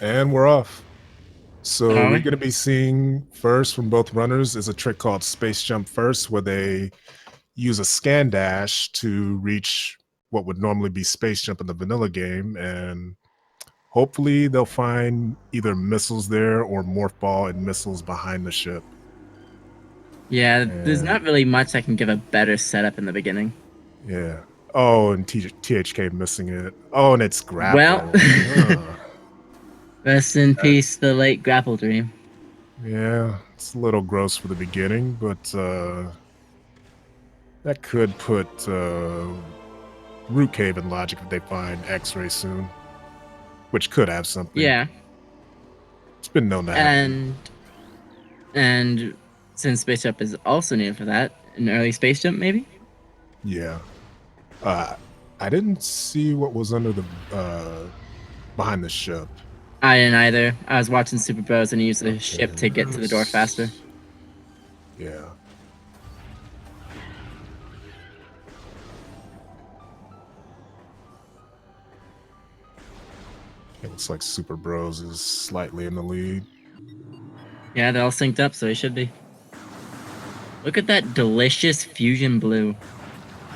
And we're off. So Are we're we? going to be seeing first from both runners is a trick called Space Jump First, where they use a scan dash to reach what would normally be Space Jump in the vanilla game. And hopefully they'll find either missiles there or Morph Ball and missiles behind the ship. Yeah, there's not And really much that can give a better setup in the beginning. yeah. Oh, and THK missing it. Oh, and it's Well, grapple. Huh. rest in peace, the late Grapple Dream. Yeah, it's a little gross for the beginning, but that could put Root Cave in logic if they find X-ray soon, which could have something. Yeah, It's been known to happen. and and since Space Jump is also needed for that, an early Space Jump maybe. Yeah. Uh, I didn't see what was under the behind the ship. I didn't either. I was watching Super Bros and he used the Okay. ship to get to the door faster. Yeah. It looks like Super Bros is slightly in the lead. Yeah, they're all synced up, so he should be. Look at that delicious fusion blue.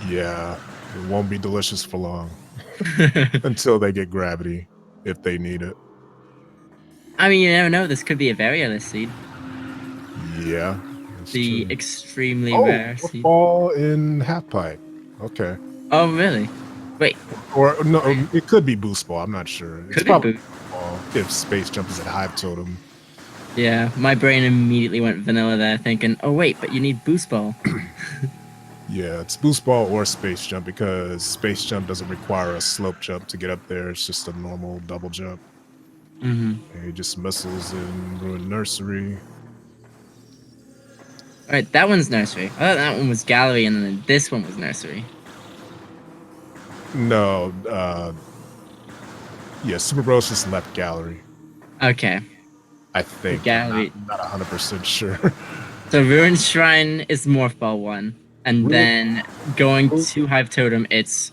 Yeah, it won't be delicious for long until they get gravity, if they need it. I mean, you never know. This could be a very rare seed. Yeah, that's The true. extremely Oh, rare seed. ball in half pipe. Okay. Oh, really? Wait, Or no, it could be boost ball. I'm not sure. It's could be probably boot. ball if Space Jump is at Hive Totem. Yeah, my brain immediately went vanilla there, thinking, oh, wait, but you need boost ball. Yeah, it's boost ball or Space Jump because Space Jump doesn't require a slope jump to get up there. It's just a normal double jump. He just missiles in Ruined Nursery. All right, that one's nursery. I thought that one was gallery, and then this one was nursery. No, yeah, Super Bros just left gallery. Okay, I the think. gallery. I'm not 100% sure. So Ruined Shrine is Morph Ball 1, and then going to Hive Totem, it's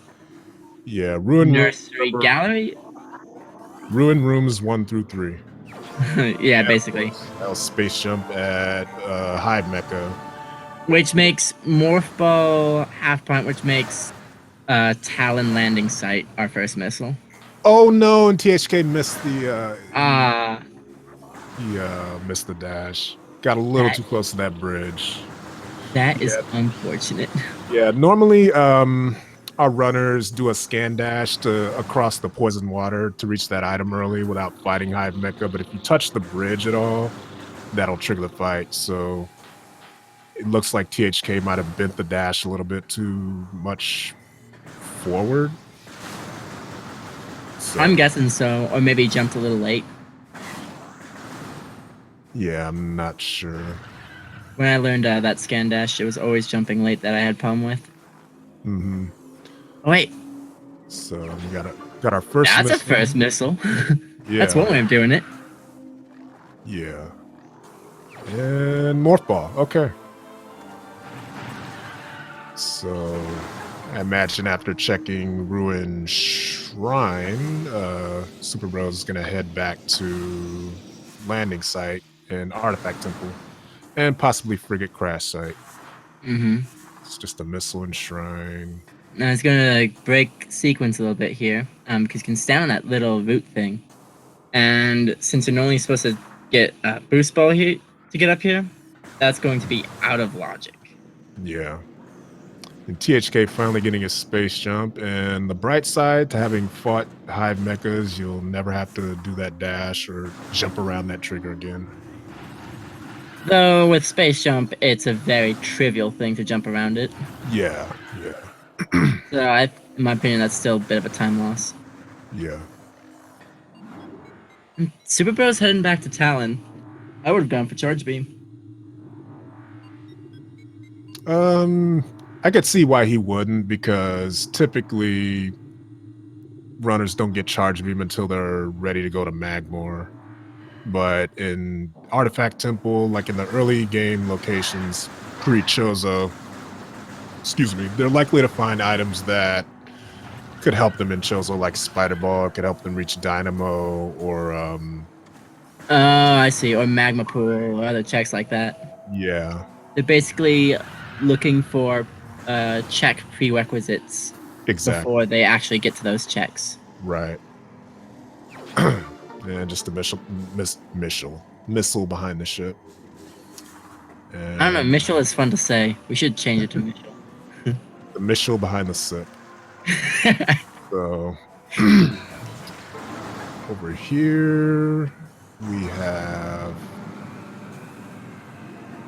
Yeah, Ruin Room. nursery gallery. Ruin Rooms 1 through 3. Yeah, basically. That was Space Jump at Hive Mecha. Which makes Morph Ball half point, which makes Talon landing site our first missile. Oh no, and THK missed the missed the dash. Got a little that too close to that bridge. that is unfortunate. Yeah, normally our runners do a scan dash to across the poison water to reach that item early without fighting Hive Mecha, but if you touch the bridge at all, that'll trigger the fight. So it looks like THK might have bent the dash a little bit too much forward. So, I'm guessing so, or maybe he jumped a little late. yeah, I'm not sure. When I learned that scan dash, it was always jumping late that I had problem with. Mm-hmm. Oh wait, So we got our first. that's missile. a first missile. Yeah. That's one way of doing it. Yeah. And Morph Ball. Okay. So I imagine after checking Ruin Shrine, Super Bros is going to head back to landing site and Artifact Temple and possibly Frigate Crash site. It's just a missile and shrine. Now it's gonna break sequence a little bit here, because you can stand on that little root thing, and since you're normally supposed to get a boost ball here to get up here, that's going to be out of logic. Yeah. And THK finally getting his space jump. And the bright side to having fought Hive Mechas, you'll never have to do that dash or jump around that trigger again. Though with space jump, it's a very trivial thing to jump around it. Yeah, yeah, So in my opinion, that's still a bit of a time loss. yeah. Super Bro's heading back to Talon. I would have gone for Charge Beam. I could see why he wouldn't, because typically runners don't get charge beam until they're ready to go to Magmore. But in Artifact Temple, like in the early game locations, pre-Chozo, excuse me, they're likely to find items that could help them in Chozo, like Spider Ball. It could help them reach Dynamo or Oh, I see. Or Magma Pool or other checks like that. yeah, They're basically looking for check prerequisites exactly. before they actually get to those checks. Right. And just a missile behind the ship. And I don't know. Mitchell is fun to say. We should change it to Mitchell. the missile behind the sip. So over here we have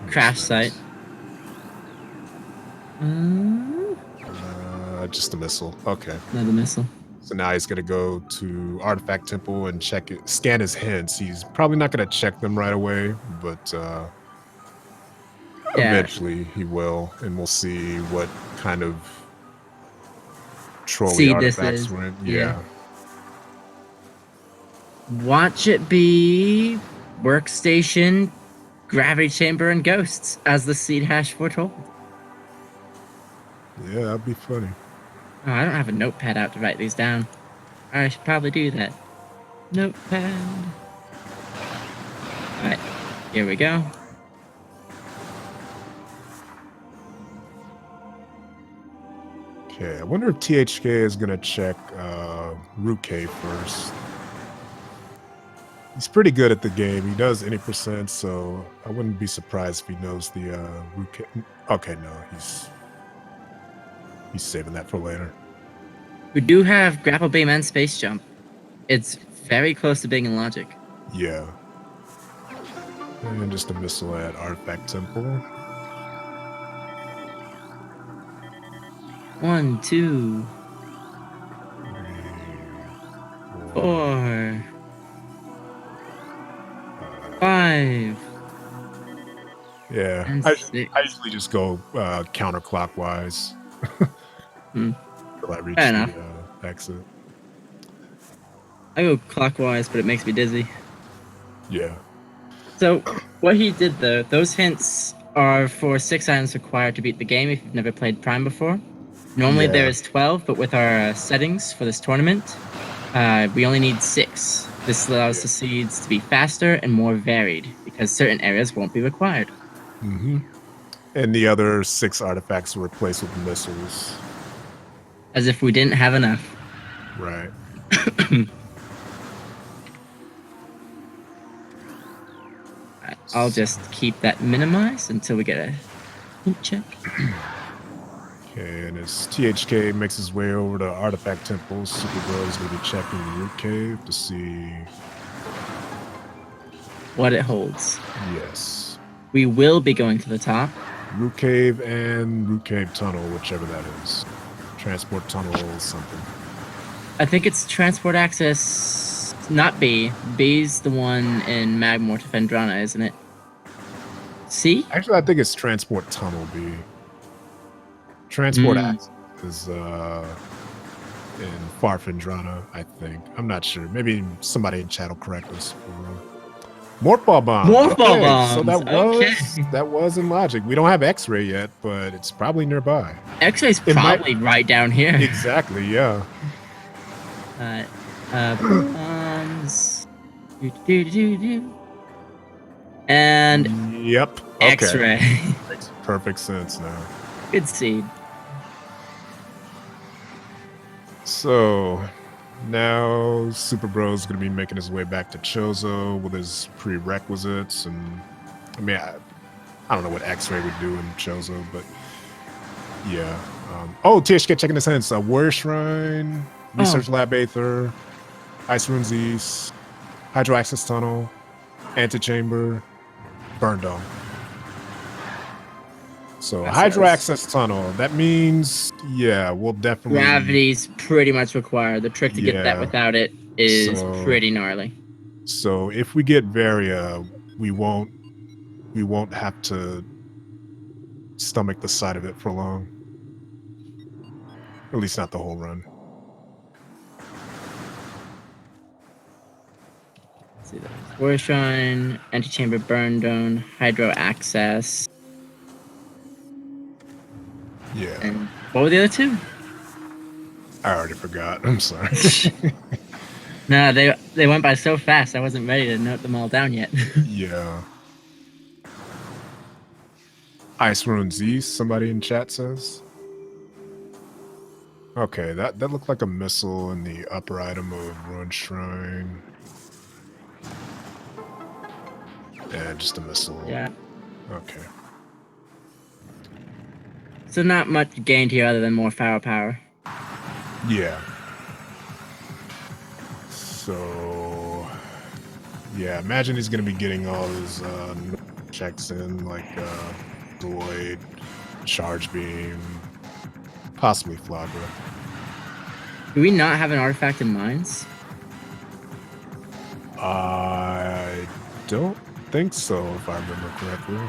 Crash site. just a missile. Okay. Another missile. So now he's gonna go to Artifact Temple and check it, scan his hints. He's probably not gonna check them right away, but eventually he will, and we'll see what kind of trolley artifacts we're in. Yeah. Watch it be workstation, gravity chamber, and ghosts, as the seed hash foretold. Yeah, that'd be funny. Oh, I don't have a notepad out to write these down. I should probably do that. Notepad. Alright, here we go. Okay, I wonder if THK is gonna check Root Cave first. He's pretty good at the game. He does any percent, so I wouldn't be surprised if he knows the Root Cave. Okay, no, he's saving that for later. We do have grapple beam and space jump. It's very close to being in logic. Yeah. And just a missile at Artifact Temple. 1, 2, 4, 5. Yeah, And I 6. usually just go counterclockwise until I reach Fair the enough. exit. I go clockwise, but it makes me dizzy. Yeah. So, what he did though, those hints are for 6 items required to beat the game if you've never played Prime before. Normally Yeah. there is 12, but with our settings for this tournament, we only need 6. This allows the seeds to be faster and more varied, because certain areas won't be required. Mm-hmm. And the other 6 artifacts were replaced with missiles. As if we didn't have enough. Right. I'll just keep that minimized until we get a hint check. Okay, and as THK makes his way over to Artifact Temple, Superbro is going to be checking the Root Cave to see. What it holds. Yes. We will be going to the top. Root Cave and Root Cave Tunnel, whichever that is. Transport Tunnel something. I think it's transport access, not B. B's the one in Magmortar Fendrana, isn't it? C? Actually, I think it's Transport Tunnel B. Transport access is in Farfendrana, I think. I'm not sure. Maybe somebody in chat will correct us. Morph Ball Bomb. Morph Ball Bombs. So that was in Logic. We don't have X-Ray yet, but it's probably nearby. X-ray's probably right down here. Exactly, yeah. Bombs. And Yep. Okay. X-ray. Makes perfect sense now. Good seed. So now Superbro is going to be making his way back to Chozo with his prerequisites, and I mean, I don't know what X-Ray would do in Chozo, but yeah. THK checking his hints. Warrior Shrine, Research Lab Aether, Ice Runes East, Hydro Access Tunnel, Antechamber, Burn Dome. So Hydro Access Tunnel, that means, yeah, we'll definitely... Gravity's pretty much required. The trick to get that without it is pretty gnarly. So if we get Varia, we won't have to stomach the side of it for long. At least not the whole run. Let's see that. Warrior Shrine, Antechamber, Burn Dome, Hydro Access. Yeah. And what were the other two? I already forgot. I'm sorry. No, they went by so fast. I wasn't ready to note them all down yet. Yeah. Ice Ruins East, somebody in chat says. Okay, that looked like a missile in the upper item of Ruined Shrine. Yeah, just a missile. Yeah. Okay. So not much gained here other than more firepower. Yeah. So, yeah, imagine he's going to be getting all his checks in, like Deloitte, Charge Beam, possibly Flagra. Do we not have an artifact in mines? I don't think so, if I remember correctly.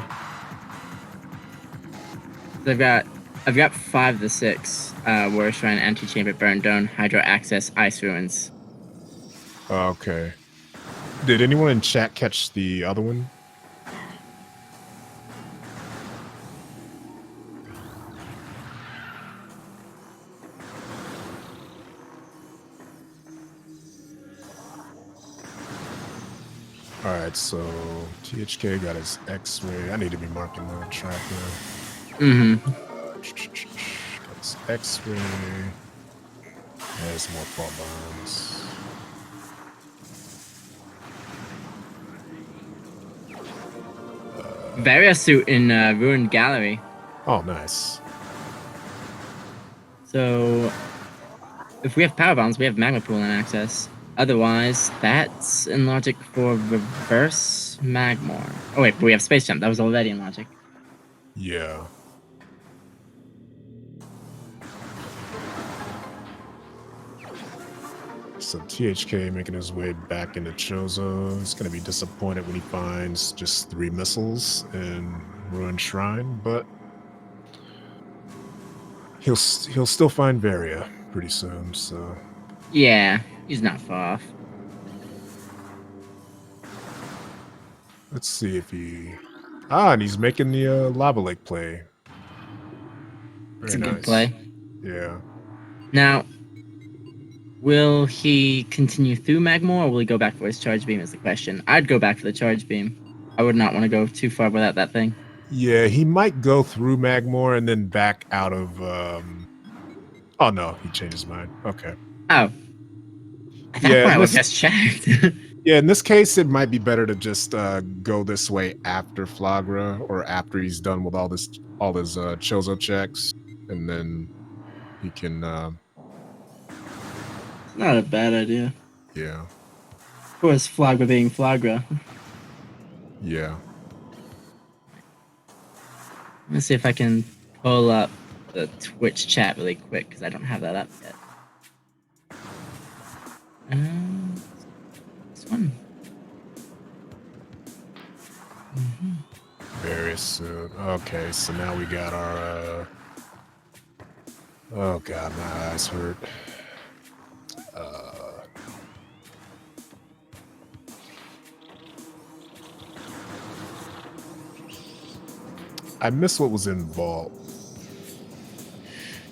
I've got 5 of the 6. War Shrine, Antechamber, Burn Dome, Hydro Access, Ice Ruins. Okay. Did anyone in chat catch the other one? Alright, so THK got his X-ray. I need to be marking the tracker. Mm-hmm. Got his X-ray. There's more fault bombs. Varia suit in Ruined Gallery. Oh, nice. So if we have power bombs, we have magma pool and access. Otherwise, that's in logic for reverse Magmor. Oh wait, but we have space jump. That was already in logic. Yeah. So THK making his way back into Chozo. He's going to be disappointed when he finds just 3 missiles in Ruined Shrine, but he'll still find Varia pretty soon, so... Yeah, he's not far off. Let's see if he... Ah, and he's making the Lava Lake play. It's a Very good nice. play. Yeah. Now, will he continue through Magmor, or will he go back for his Charge Beam is the question. I'd go back for the Charge Beam. I would not want to go too far without that thing. Yeah, he might go through Magmor and then back out of... Oh, no, he changed his mind. Okay. Oh. At that point, I would just checked. Yeah, in this case, it might be better to just go this way after Flagra, or after he's done with all his Chozo checks, and then he can... Not a bad idea. Yeah. Of course, Flagra being Flagra. Yeah. Let's see if I can pull up the Twitch chat really quick, because I don't have that up yet. This one. Very soon. Okay, so now we got our... Oh god, my eyes hurt. I miss what was in Vault.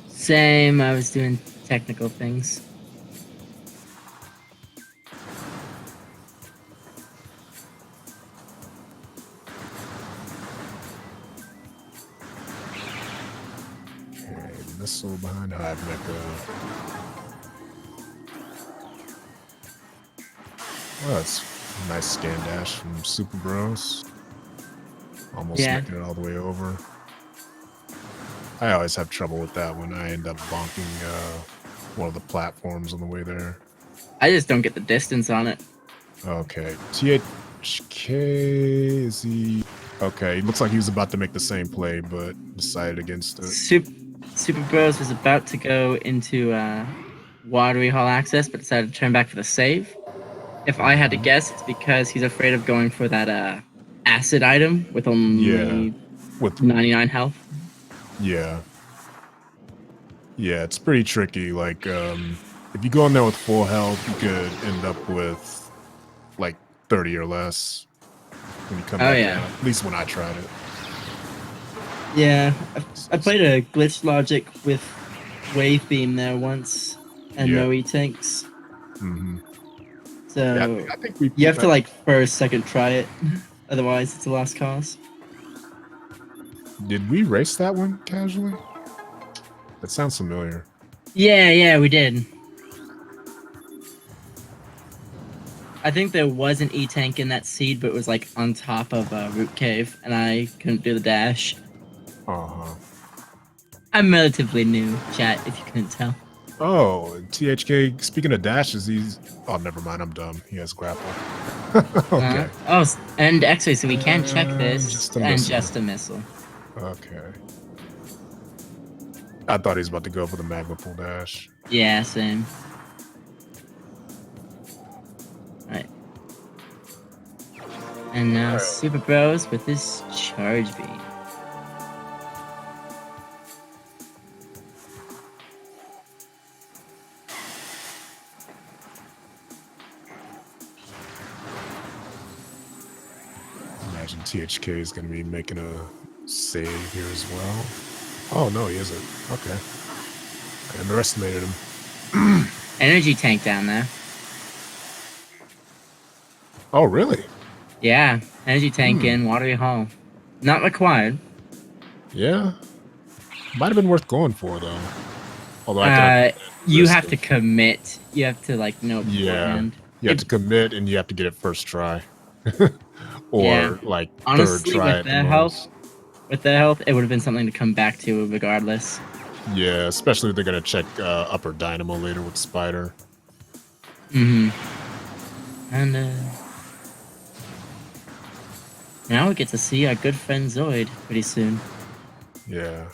Same, I was doing technical things. Okay, missile behind Hive Mecha. Oh, that's a nice scan dash from Superbros. Almost making it all the way over. I always have trouble with that when I end up bonking one of the platforms on the way there. I just don't get the distance on it. Okay. THK, is he... Okay, he looks like he was about to make the same play, but decided against it. Super Bros was about to go into Watery Hall access, but decided to turn back for the save. If I had to guess, it's because he's afraid of going for that acid item with only with 99 health. Yeah. Yeah, it's pretty tricky. Like, if you go in there with full health, you could end up with like 30 or less when you come back down. At least when I tried it. Yeah, I played a glitch logic with Wave Beam there once. and no E-tanks. Mm-hmm. So Yeah, I think we. you have to like first, second try it. Otherwise, it's a lost cause. Did we race that one casually? That sounds familiar. Yeah, we did. I think there was an E-tank in that seed, but it was like on top of a root cave, and I couldn't do the dash. Uh-huh. I'm relatively new, chat, if you couldn't tell. Oh, THK, speaking of dashes, he's... Oh, never mind, I'm dumb. He has grapple. Okay. Oh, and actually, so we can check this. Just a And missile. just a missile. Okay. I thought he was about to go for the magma pool dash. Yeah, same. Right. And now Super Bros with his charge beam. Imagine THK is going to be making a save here as well. Oh, no, he isn't. Okay. I underestimated him. Energy tank down there. Oh, really? Yeah, energy tank in Watery Hall. Not required. Yeah. Might have been worth going for, though. Although I you have to commit. You have to like know beforehand. Yeah. You have to commit and you have to get it first try. Or Yeah. like Honestly, third try with their health, it would have been something to come back to regardless. Yeah, especially if they're gonna check upper dynamo later with Spider. And now we get to see our good friend Zoid pretty soon. Yeah.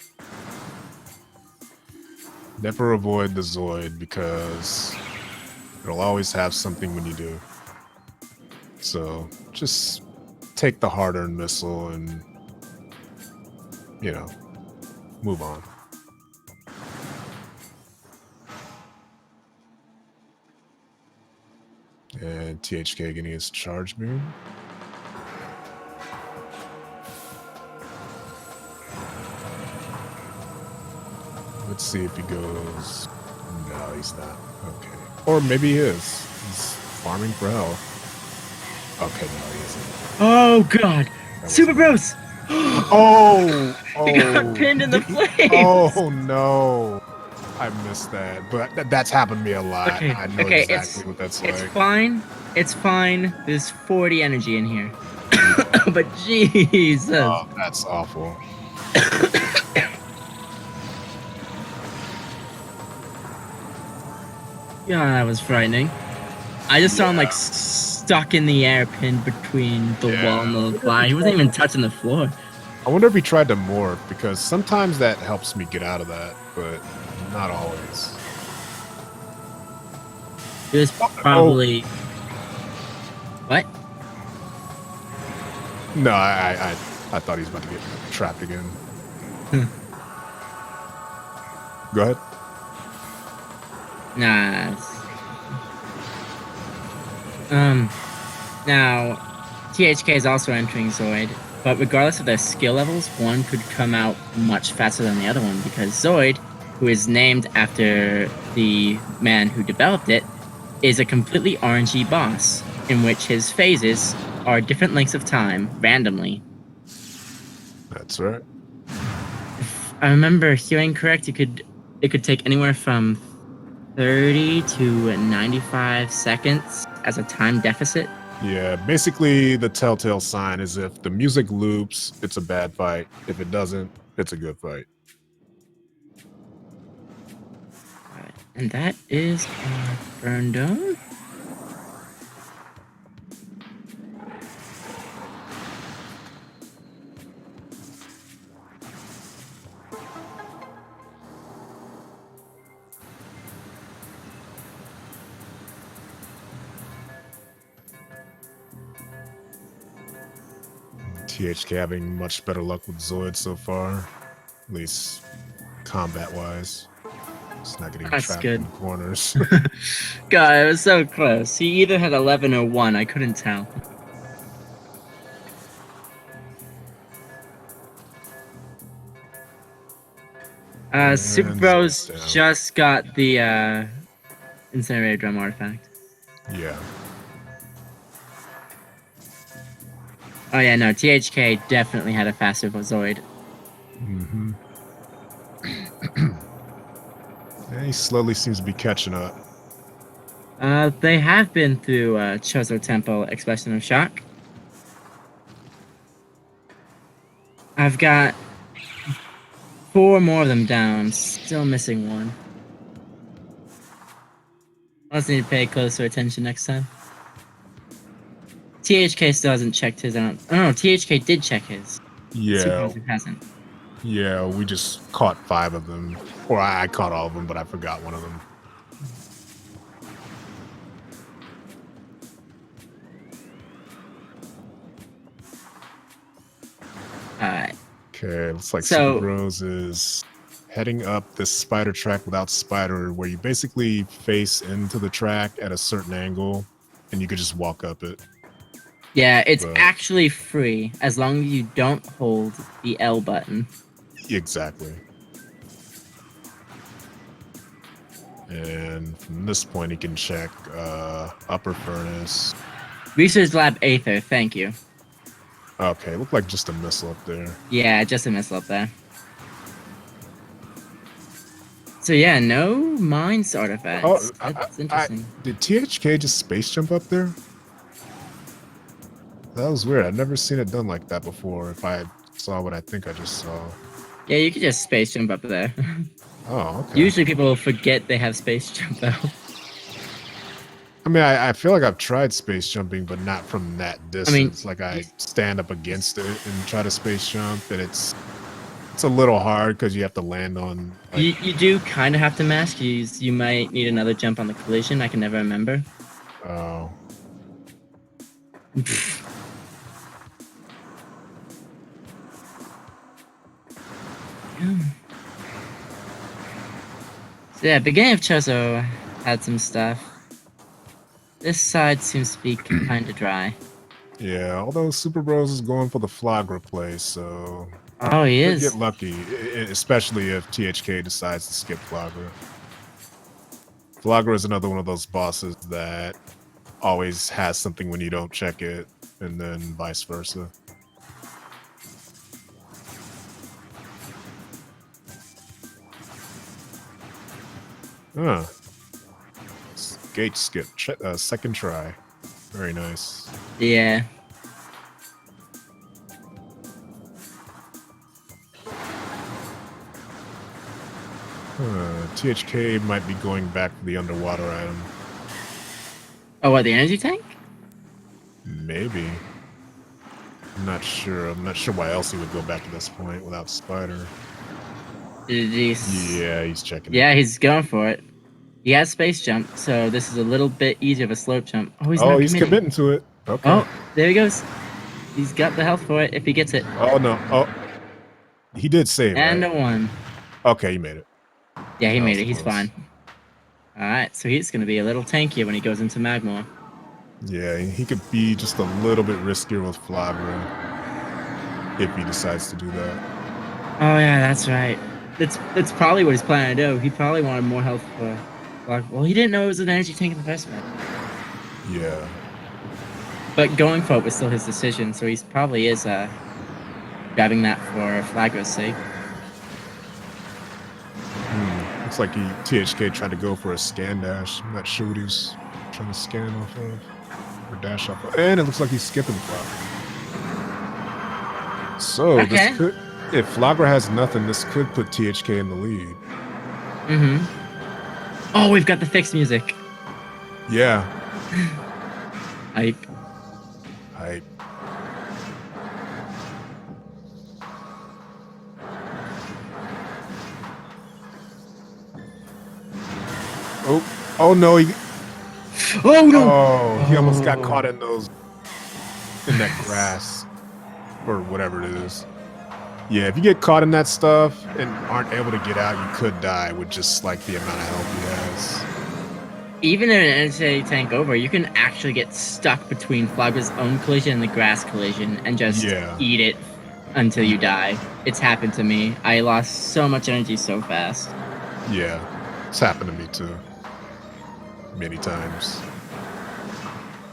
Never avoid the Zoid because it'll always have something when you do. So just take the hard-earned missile and, you know, move on. And THK getting his charge beam. Let's see if he goes... No, he's not. Okay. Or maybe he is. He's farming for health. Okay, no, he isn't. Oh, God! Super Bros! Oh! He got pinned in the flames! Oh, no. I missed that. But that's happened to me a lot. Okay, I know exactly what that's like. It's fine. It's fine. There's 40 energy in here. But Jesus! Oh, that's awful. Yeah, that was frightening. I just saw him like stuck in the air, pinned between the wall and the fly. He wasn't even touching the floor. I wonder if he tried to morph, because sometimes that helps me get out of that, but not always. It was probably... What? No, I thought he was about to get trapped again. Go ahead. Nah. Now, THK is also entering Zoid, but regardless of their skill levels, one could come out much faster than the other one, because Zoid, who is named after the man who developed it, is a completely RNG boss, in which his phases are different lengths of time, randomly. That's right. If I remember hearing correct, it could take anywhere from 30 to 95 seconds as a time deficit. Yeah, basically the telltale sign is if the music loops, it's a bad fight. If it doesn't, it's a good fight. Right. And that is our burn dome. THK having much better luck with Zoid so far, at least combat-wise. It's not getting trapped in corners. God, it was so close. He either had 11 or 1. I couldn't tell. Super Bros just got the incinerator drum artifact. Yeah. Oh yeah, no, THK definitely had a faster Zoid. Mm-hmm. He slowly seems to be catching up. They have been through Chozo Temple Expression of Shock. I've got 4 more of them down, still missing 1. I'll just need to pay closer attention next time. THK still hasn't checked his out. Oh no, THK did check his. Yeah. Superbros hasn't. Yeah, we just caught 5 of them. Or I caught all of them, but I forgot one of them. Alright. Okay, looks like So- Super Bros is heading up this spider track without spider, where you basically face into the track at a certain angle, and you could just walk up it. Yeah, it's But- actually free as long as you don't hold the L button. Exactly. And from this point, he can check upper furnace. Research Lab Aether, thank you. Okay, looked like just a missile up there. Yeah, just a missile up there. So yeah, no mines artifacts. Oh, That's interesting. Did THK just space jump up there? That was weird. I've never seen it done like that before. If I saw what I think I just saw. Yeah, you could just space jump up there. Oh, okay. Usually people forget they have space jump though. I mean, I feel like I've tried space jumping, but not from that distance. Like I stand up against it and try to space jump, and it's a little hard because you have to land on. Like, You do kind of have to mask. You might need another jump on the collision. I can never remember. oh, So yeah, beginning of Chozo had some stuff. This side seems to be kind of dry. yeah. Although Super Bros is going for the Flagra play, so Oh, he could is. get lucky, especially if THK decides to skip Flagra. Flagra is another one of those bosses that always has something when you don't check it, and then vice versa. Huh. Gate skip. Second try. Very nice. Yeah. THK might be going back for the underwater item. Oh, what, the energy tank? Maybe. I'm not sure. I'm not sure why else he would go back at this point without Spider. Yeah, he's checking it. Yeah, he's going for it. He has space jump, so this is a little bit easier of a slope jump. Oh, he's not committing to it. Okay. Oh, there he goes. He's got the health for it if he gets it. Oh, no. Oh. He did save, And right? a 1. Okay, he made it. Yeah, he That made was it. He's close. fine. Alright, so he's going to be a little tankier when he goes into Magmore. Yeah, he could be just a little bit riskier with Flagra if he decides to do that. Oh, yeah, that's right. That's probably what he's planning to do. He probably wanted more health for... Well, he didn't know it was an energy tank in the first place. Yeah. But going for it was still his decision, so he probably is grabbing that for Flagra's sake. Looks like THK tried to go for a scan dash. I'm not sure what he was trying to scan off of. Or dash off of. And it looks like he's skipping Flagra. So, Okay. this could... If Flagra has nothing, this could put THK in the lead. Mm-hmm. Oh, we've got the fixed music. Yeah. Hype. Hype. Oh no, Oh, no! Oh, he almost got caught in that grass. Or whatever it is. Yeah, if you get caught in that stuff and aren't able to get out, you could die with just like the amount of health he has. Even in an energy tank over, you can actually get stuck between Flagra's own collision and the grass collision and just eat it until you die. It's happened to me. I lost so much energy so fast. Yeah, it's happened to me too. many times.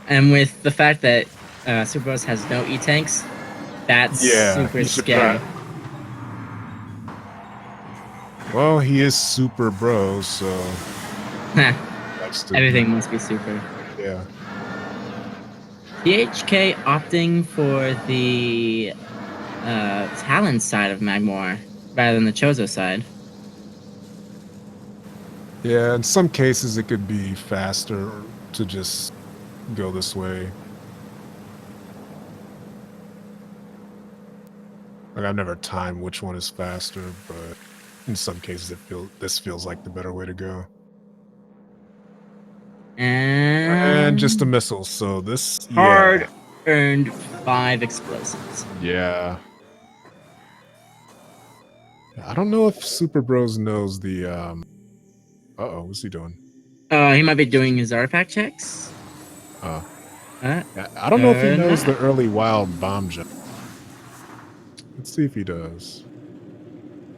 And with the fact that Superbros has no E-tanks, that's super you should scary. try. Well, he is super bro, so likes to Everything must be super. Yeah. THK opting for the Talon side of Magmor rather than the Chozo side. Yeah, in some cases it could be faster to just go this way. Like I've never timed which one is faster, but in some cases this feels like the better way to go. And just a missile, so this hard earned 5 explosives. Yeah. I don't know if Super Bros knows the uh-oh, what's he doing? He might be doing his artifact checks. Yeah, I don't know if he knows no. the early wild bomb jump. Let's see if he does.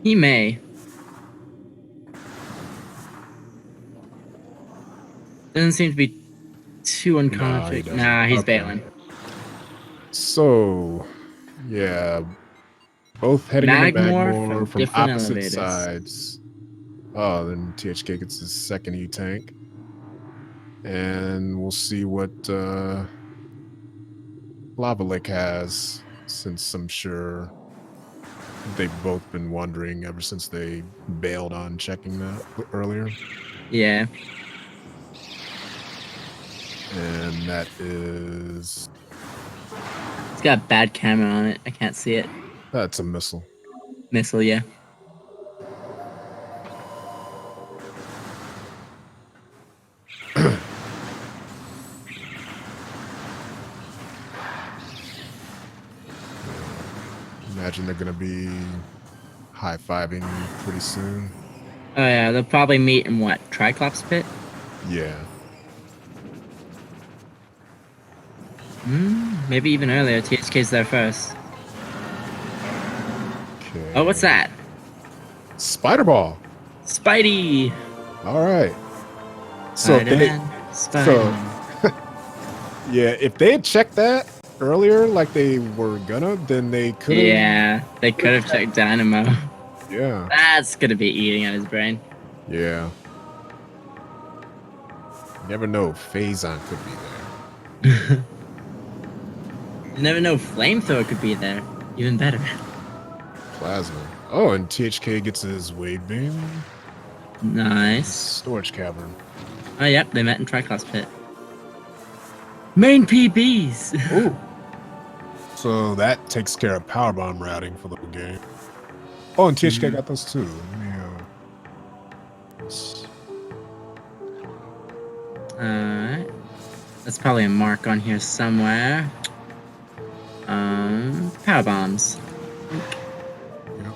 He may. Doesn't seem to be too uncommon. Nah, he's bailing. So, yeah, both heading into Magmor from opposite elevators. sides. Oh, then THK gets his second E-tank. And we'll see what Lava Lake has, since I'm sure they've both been wondering ever since they bailed on checking that earlier. Yeah. And that is... It's got a bad camera on it. I can't see it. That's a missile. Missile, yeah. Imagine they're gonna be high-fiving pretty soon. Oh yeah, they'll probably meet in what? Triclops pit? Yeah. Maybe even earlier. THK's there first. Okay. Oh, what's that? Spider Ball. Spidey. All right. So yeah, if they had checked that earlier, like they were gonna, then they could have. Yeah, they could have checked Dynamo. Yeah. That's gonna be eating at his brain. Yeah. You never know, Phazon could be there. You never know, Flamethrower could be there. Even better. Plasma. Oh, and THK gets his Wave Beam. Nice. Storage Cavern. Oh, yep, they met in Triclops pit. Main PBs! Ooh. So that takes care of Power Bomb routing for the game. Oh, and THK got those too. Alright. That's probably a mark on here somewhere. Power bombs. Yep.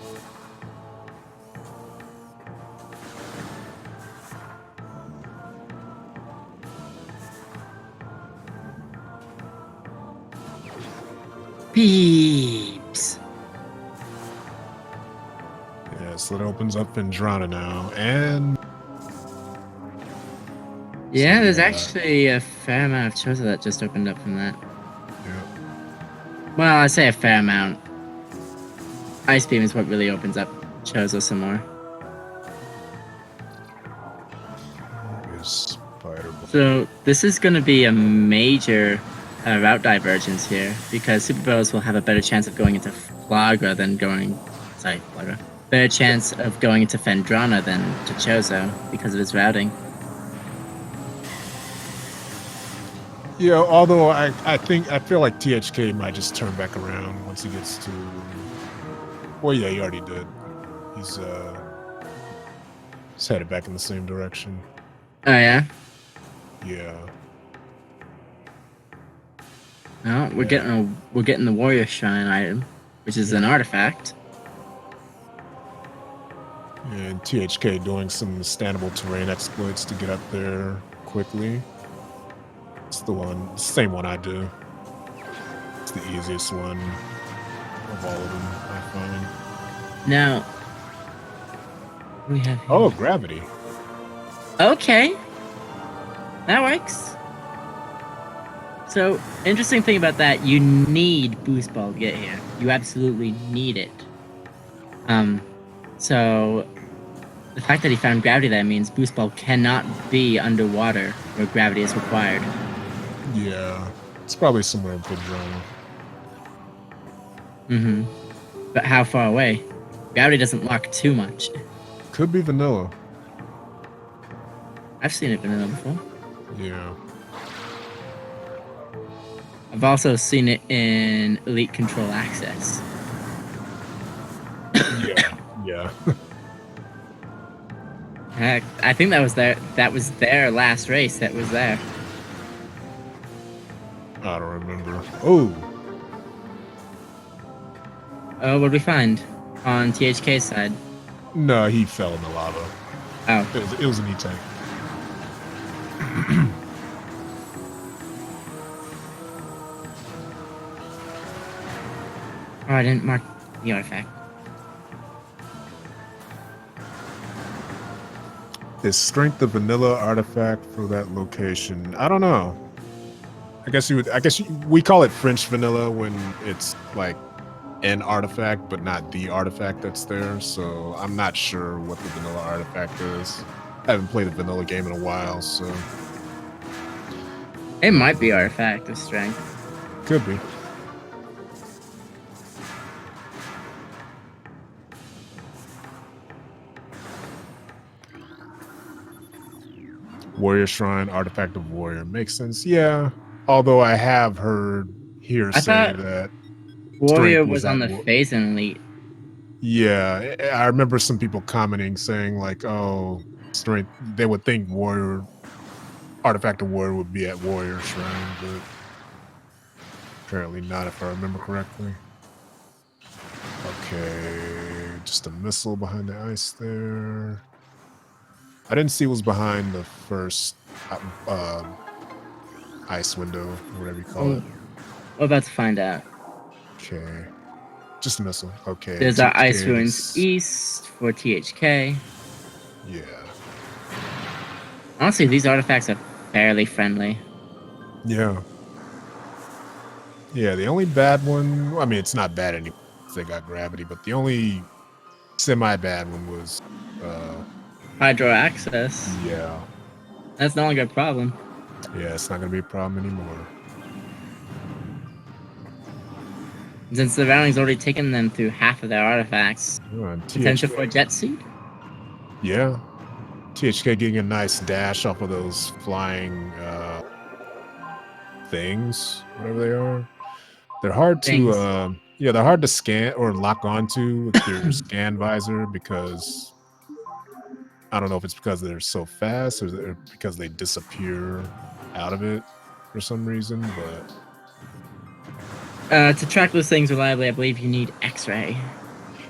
Peeps. Yeah, so that opens up Vendrana now, and yeah, there's actually a fair amount of Chozo that just opened up from that. Well, I say a fair amount. Ice Beam is what really opens up Chozo some more. So this is going to be a major route divergence here, because Superbros will have a better chance of going into Flagra than going... Sorry, Flagra. Better chance of going into Vendrana than to Chozo because of his routing. Yeah, although I feel like THK might just turn back around once he gets to... Well, yeah, he already did. He's headed back in the same direction. Oh, yeah? Yeah. No, we're getting the Warrior Shrine item, which is an artifact. And THK doing some standable terrain exploits to get up there quickly. It's the same one I do. It's the easiest one of all of them, I find. Now, we have... Oh, gravity. Okay. That works. So, interesting thing about that, you need boost ball to get here. You absolutely need it. So the fact that he found gravity there means boost ball cannot be underwater where gravity is required. Yeah, it's probably somewhere in Padrone. But how far away? Gravity doesn't lock too much. Could be vanilla. I've seen it vanilla before. Yeah. I've also seen it in Elite Control Access. Yeah. Yeah. Heck, I think that was their last race that was there. I don't remember. Oh. Oh, what did we find on THK's side? No, he fell in the lava. Oh. It was an E-tank. Oh, I didn't mark the artifact. Is strength the vanilla artifact for that location? I don't know. I guess we call it French vanilla when it's like an artifact, but not the artifact that's there. So I'm not sure what the vanilla artifact is. I haven't played a vanilla game in a while, so It might be artifact of strength. could be. Warrior Shrine, Artifact of Warrior. Makes sense. Yeah. Although I have heard hearsay thought that Warrior strength was on the phase in Elite. Yeah. I remember some people commenting saying like, oh, strength, they would think Warrior, Artifact of Warrior would be at Warrior Shrine, but apparently not if I remember correctly. Okay. Just a missile behind the ice there. I didn't see what was behind the first ice window, or whatever you call it. We're about to find out. Okay. Just a missile. Okay. There's our ice ruins east for THK. Yeah. Honestly, these artifacts are fairly friendly. Yeah. Yeah, the only bad one, I mean, it's not bad anymore. They got gravity, but the only semi-bad one was Hydro access. Yeah. That's no longer a problem. Yeah, it's not gonna be a problem anymore. Since the Rounding's already taken them through half of their artifacts. Potential for a jet seed? Yeah. THK getting a nice dash off of those flying things, whatever they are. They're hard to yeah, they're hard to scan or lock onto with your scan visor because I don't know if it's because they're so fast or because they disappear out of it for some reason, but to track those things reliably, I believe you need X-ray.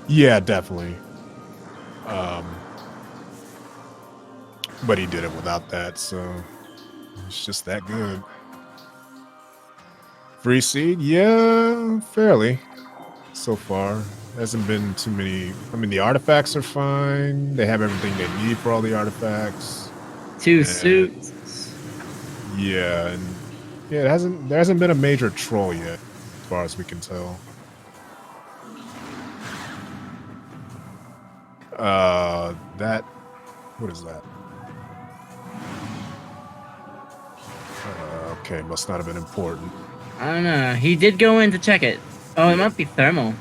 Yeah, definitely. But he did it without that, so it's just that good. Free seed? Yeah, fairly. So far. Hasn't been too many. I mean, the artifacts are fine. They have everything they need for all the artifacts. 2 suits. Yeah, and yeah, there hasn't been a major troll yet, as far as we can tell. What is that? Okay, must not have been important. I don't know. He did go in to check it. Oh, it might be thermal.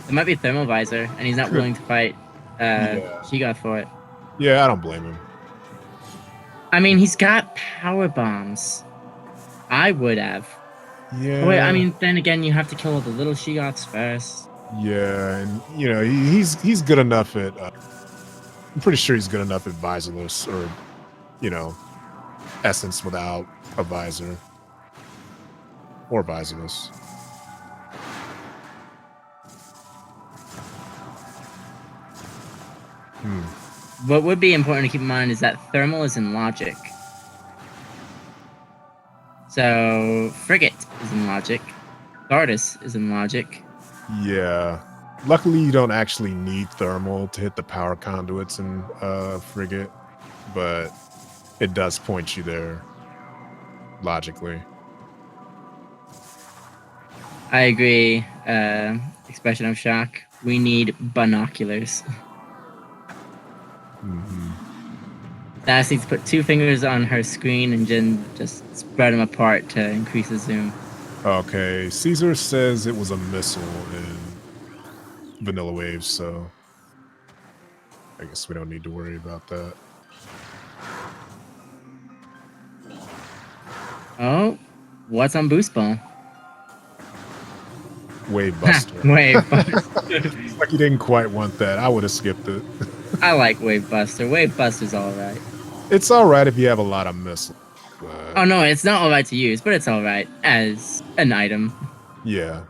It might be thermal visor, and he's not willing to fight Shigoth for it. Yeah, I don't blame him. I mean, he's got power bombs. I would have. Yeah. Oh, wait, I mean, then again, you have to kill all the little Shigoths first. Yeah, and you know he's good enough at. I'm pretty sure he's good enough at visorless or, you know, essence without a visor or visorless. What would be important to keep in mind is that thermal is in logic. So frigate is in logic. Gardas is in logic. Yeah. Luckily, you don't actually need thermal to hit the power conduits in frigate, but it does point you there. logically. I agree. Expression of shock. We need binoculars. That needs to put 2 fingers on her screen and then just spread them apart to increase the zoom. Okay, Caesar says it was a missile in Vanilla Wave, so I guess we don't need to worry about that. Oh, what's on Boost Ball? Wave Buster. Wave Buster. It's like you didn't quite want that. I would have skipped it. I like Wave Buster. Wave Buster's alright. It's alright if you have a lot of missiles. But Oh no, it's not alright to use, but it's alright as an item. yeah.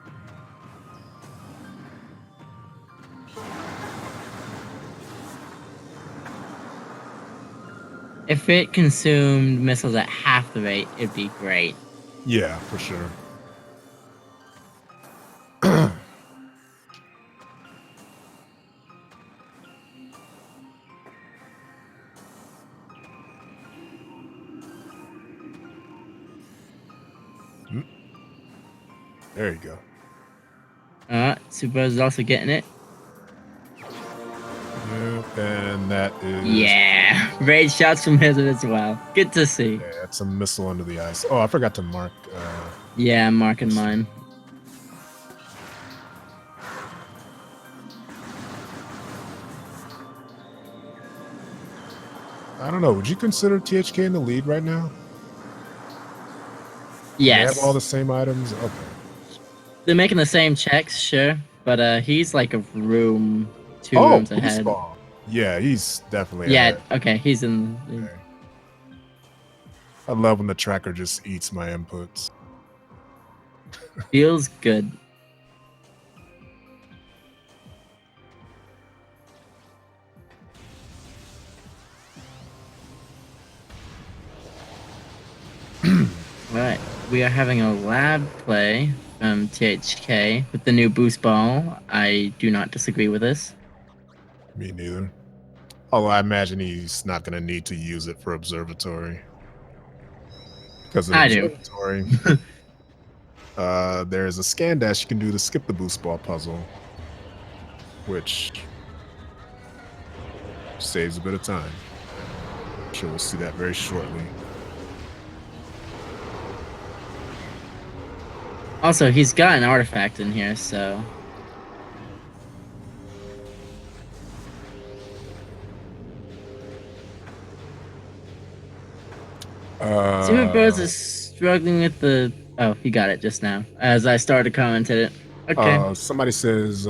If it consumed missiles at half the rate, it'd be great. Yeah, for sure. There you go. Superbros is also getting it. Yep, and that is... Yeah, great shots from him as well. Good to see. Yeah, it's a missile under the ice. Oh, I forgot to mark... Yeah, I'm marking mine. I don't know. Would you consider THK in the lead right now? Yes. They have all the same items? Okay. They're making the same checks, sure, but he's like a room, 2 rooms ahead. Ball. Yeah, he's definitely Yeah, ahead. okay, he's in. Okay. I love when the tracker just eats my inputs. Feels good. Alright, we are having a lab play from THK with the new boost ball. I do not disagree with this. Me neither. Although I imagine he's not going to need to use it for observatory. Because in observatory, there's a scan dash you can do to skip the boost ball puzzle, which saves a bit of time. I'm sure we'll see that very shortly. Also, he's got an artifact in here, so... Superbros is struggling with the... Oh, he got it just now, as I started commenting it. Okay. Somebody says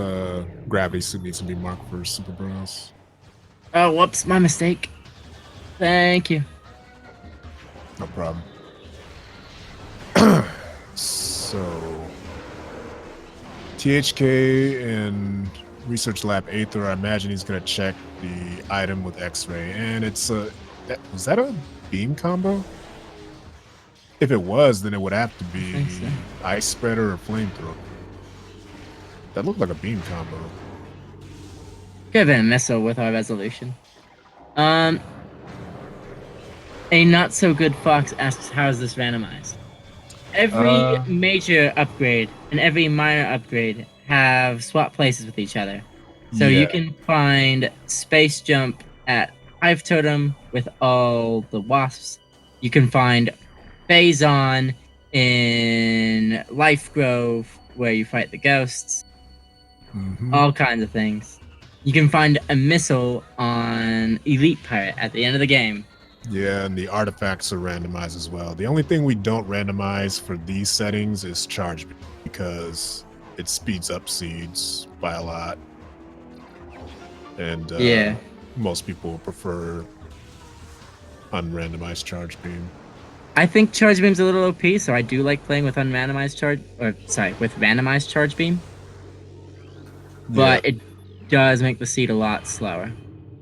gravity suit needs to be marked for Superbros. Oh, whoops, my mistake. Thank you. No problem. So, THK and Research Lab Aether, I imagine he's going to check the item with X-ray. And it's a... Was that a beam combo? If it was, then it would have to be Ice Spreader or Flamethrower. That looked like a beam combo. Could have been a missile with our resolution. A not so good fox asks, how is this randomized? Every major upgrade and every minor upgrade have swap places with each other. So you can find Space Jump at Hive Totem with all the wasps. You can find Phazon in Life Grove where you fight the ghosts. All kinds of things. You can find a missile on Elite Pirate at the end of the game. Yeah, and the artifacts are randomized as well. The only thing we don't randomize for these settings is charge beam, because it speeds up seeds by a lot. And most people prefer unrandomized charge beam. I think charge beam's a little OP, so I do like playing with randomized charge beam. But it does make the seed a lot slower.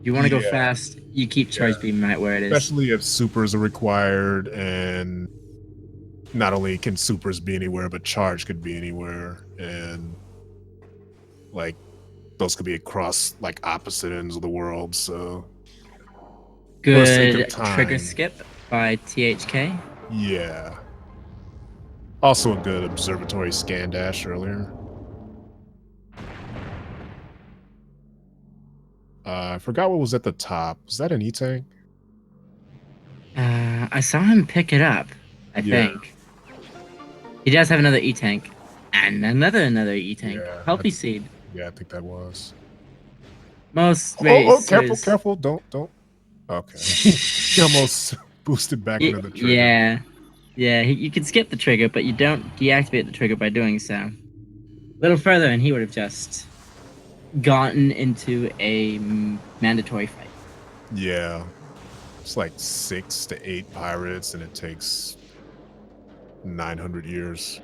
If you want to go fast, you keep charge beam right where it is. Especially if supers are required, and not only can supers be anywhere, but charge could be anywhere, and like those could be across like opposite ends of the world. So good trigger skip by THK. Yeah, Also a good observatory scan dash earlier. I forgot what was at the top. Was that an E-tank? I saw him pick it up, I Yeah. think. He does have another E-tank. And another E-tank. Yeah. Healthy seed. Yeah, I think that was. Most Oh, careful, racers... careful. Don't. Okay. He almost boosted back into the trigger. Yeah. Yeah, you can skip the trigger, but you don't deactivate the trigger by doing so. A little further, and he would have just gotten into a mandatory fight. Yeah. It's like 6 to 8 pirates, and it takes 900 years.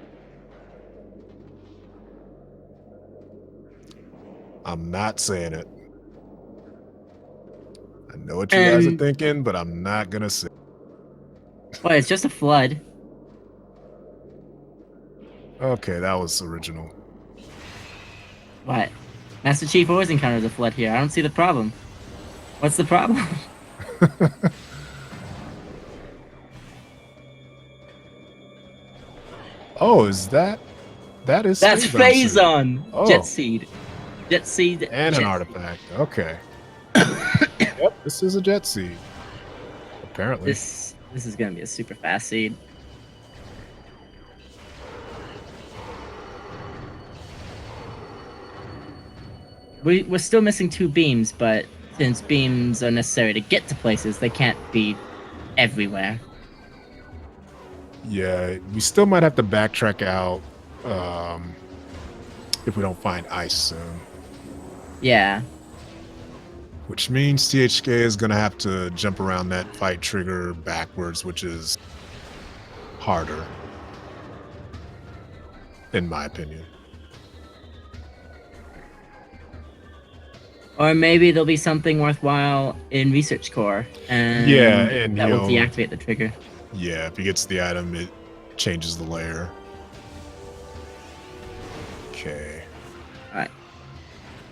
I'm not saying it. I know what you guys are thinking, but I'm not gonna say. Well, it's just a flood. Okay, that was original. What? Master Chief always encounters a flood here. I don't see the problem. What's the problem? Oh, is that? That is. That's Phazon! Oh. Jet Seed. Jet Seed. And jet an artifact. Okay. Yep, this is a jet seed. Apparently. This is gonna be a super fast seed. We're still missing 2 beams, but since beams are necessary to get to places, they can't be everywhere. Yeah, we still might have to backtrack out if we don't find ice soon. Yeah. Which means THK is going to have to jump around that fight trigger backwards, which is harder, in my opinion. Or maybe there'll be something worthwhile in Research Core, and that will deactivate the trigger. Yeah, if he gets the item, it changes the layer. Okay. Alright.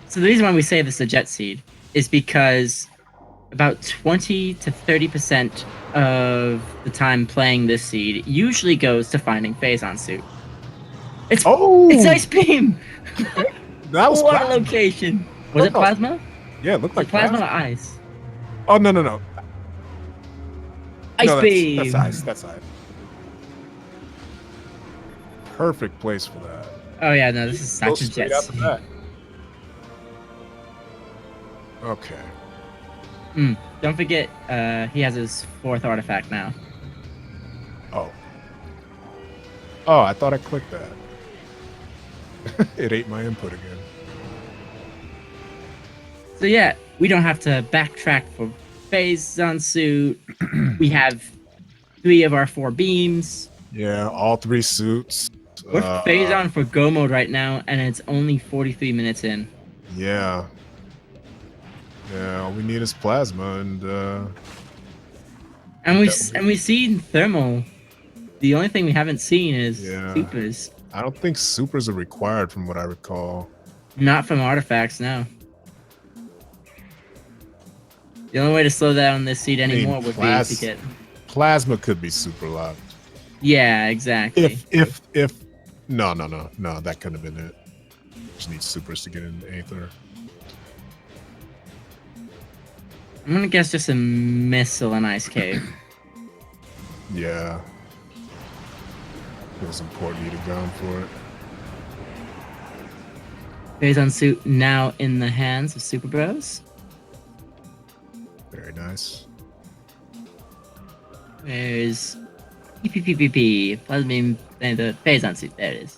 So the reason why we say this is a jet seed is because about 20 to 30% of the time playing this seed usually goes to finding Phazon suit. It's Ice Beam! That was what a location! Was it plasma? Yeah, it looked like plasma or ice? Oh, no. Ice Beam! That's ice. That's ice. Perfect place for that. Oh yeah, no, this is such a jet seed. Okay. Don't forget, he has his 4th artifact now. Oh, I thought I clicked that. It ate my input again. So yeah, we don't have to backtrack for Phazon suit. We have 3 of our 4 beams. Yeah, all 3 suits. We're Phazon for Go mode right now, and it's only 43 minutes in. Yeah. Yeah, all we need is plasma, and we've seen thermal. The only thing we haven't seen is supers. I don't think supers are required, from what I recall. Not from artifacts, no. The only way to slow down this seed anymore would be to get plasma. Could be super locked. Yeah, exactly. If no, that couldn't have been it. Just need supers to get into Aether. I'm gonna guess just a missile and ice cave. Yeah. It was important you to go for it. Phazon suit now in the hands of Super Bros. Very nice. There's PPPPP. Plasma and the Phazon suit. There it is.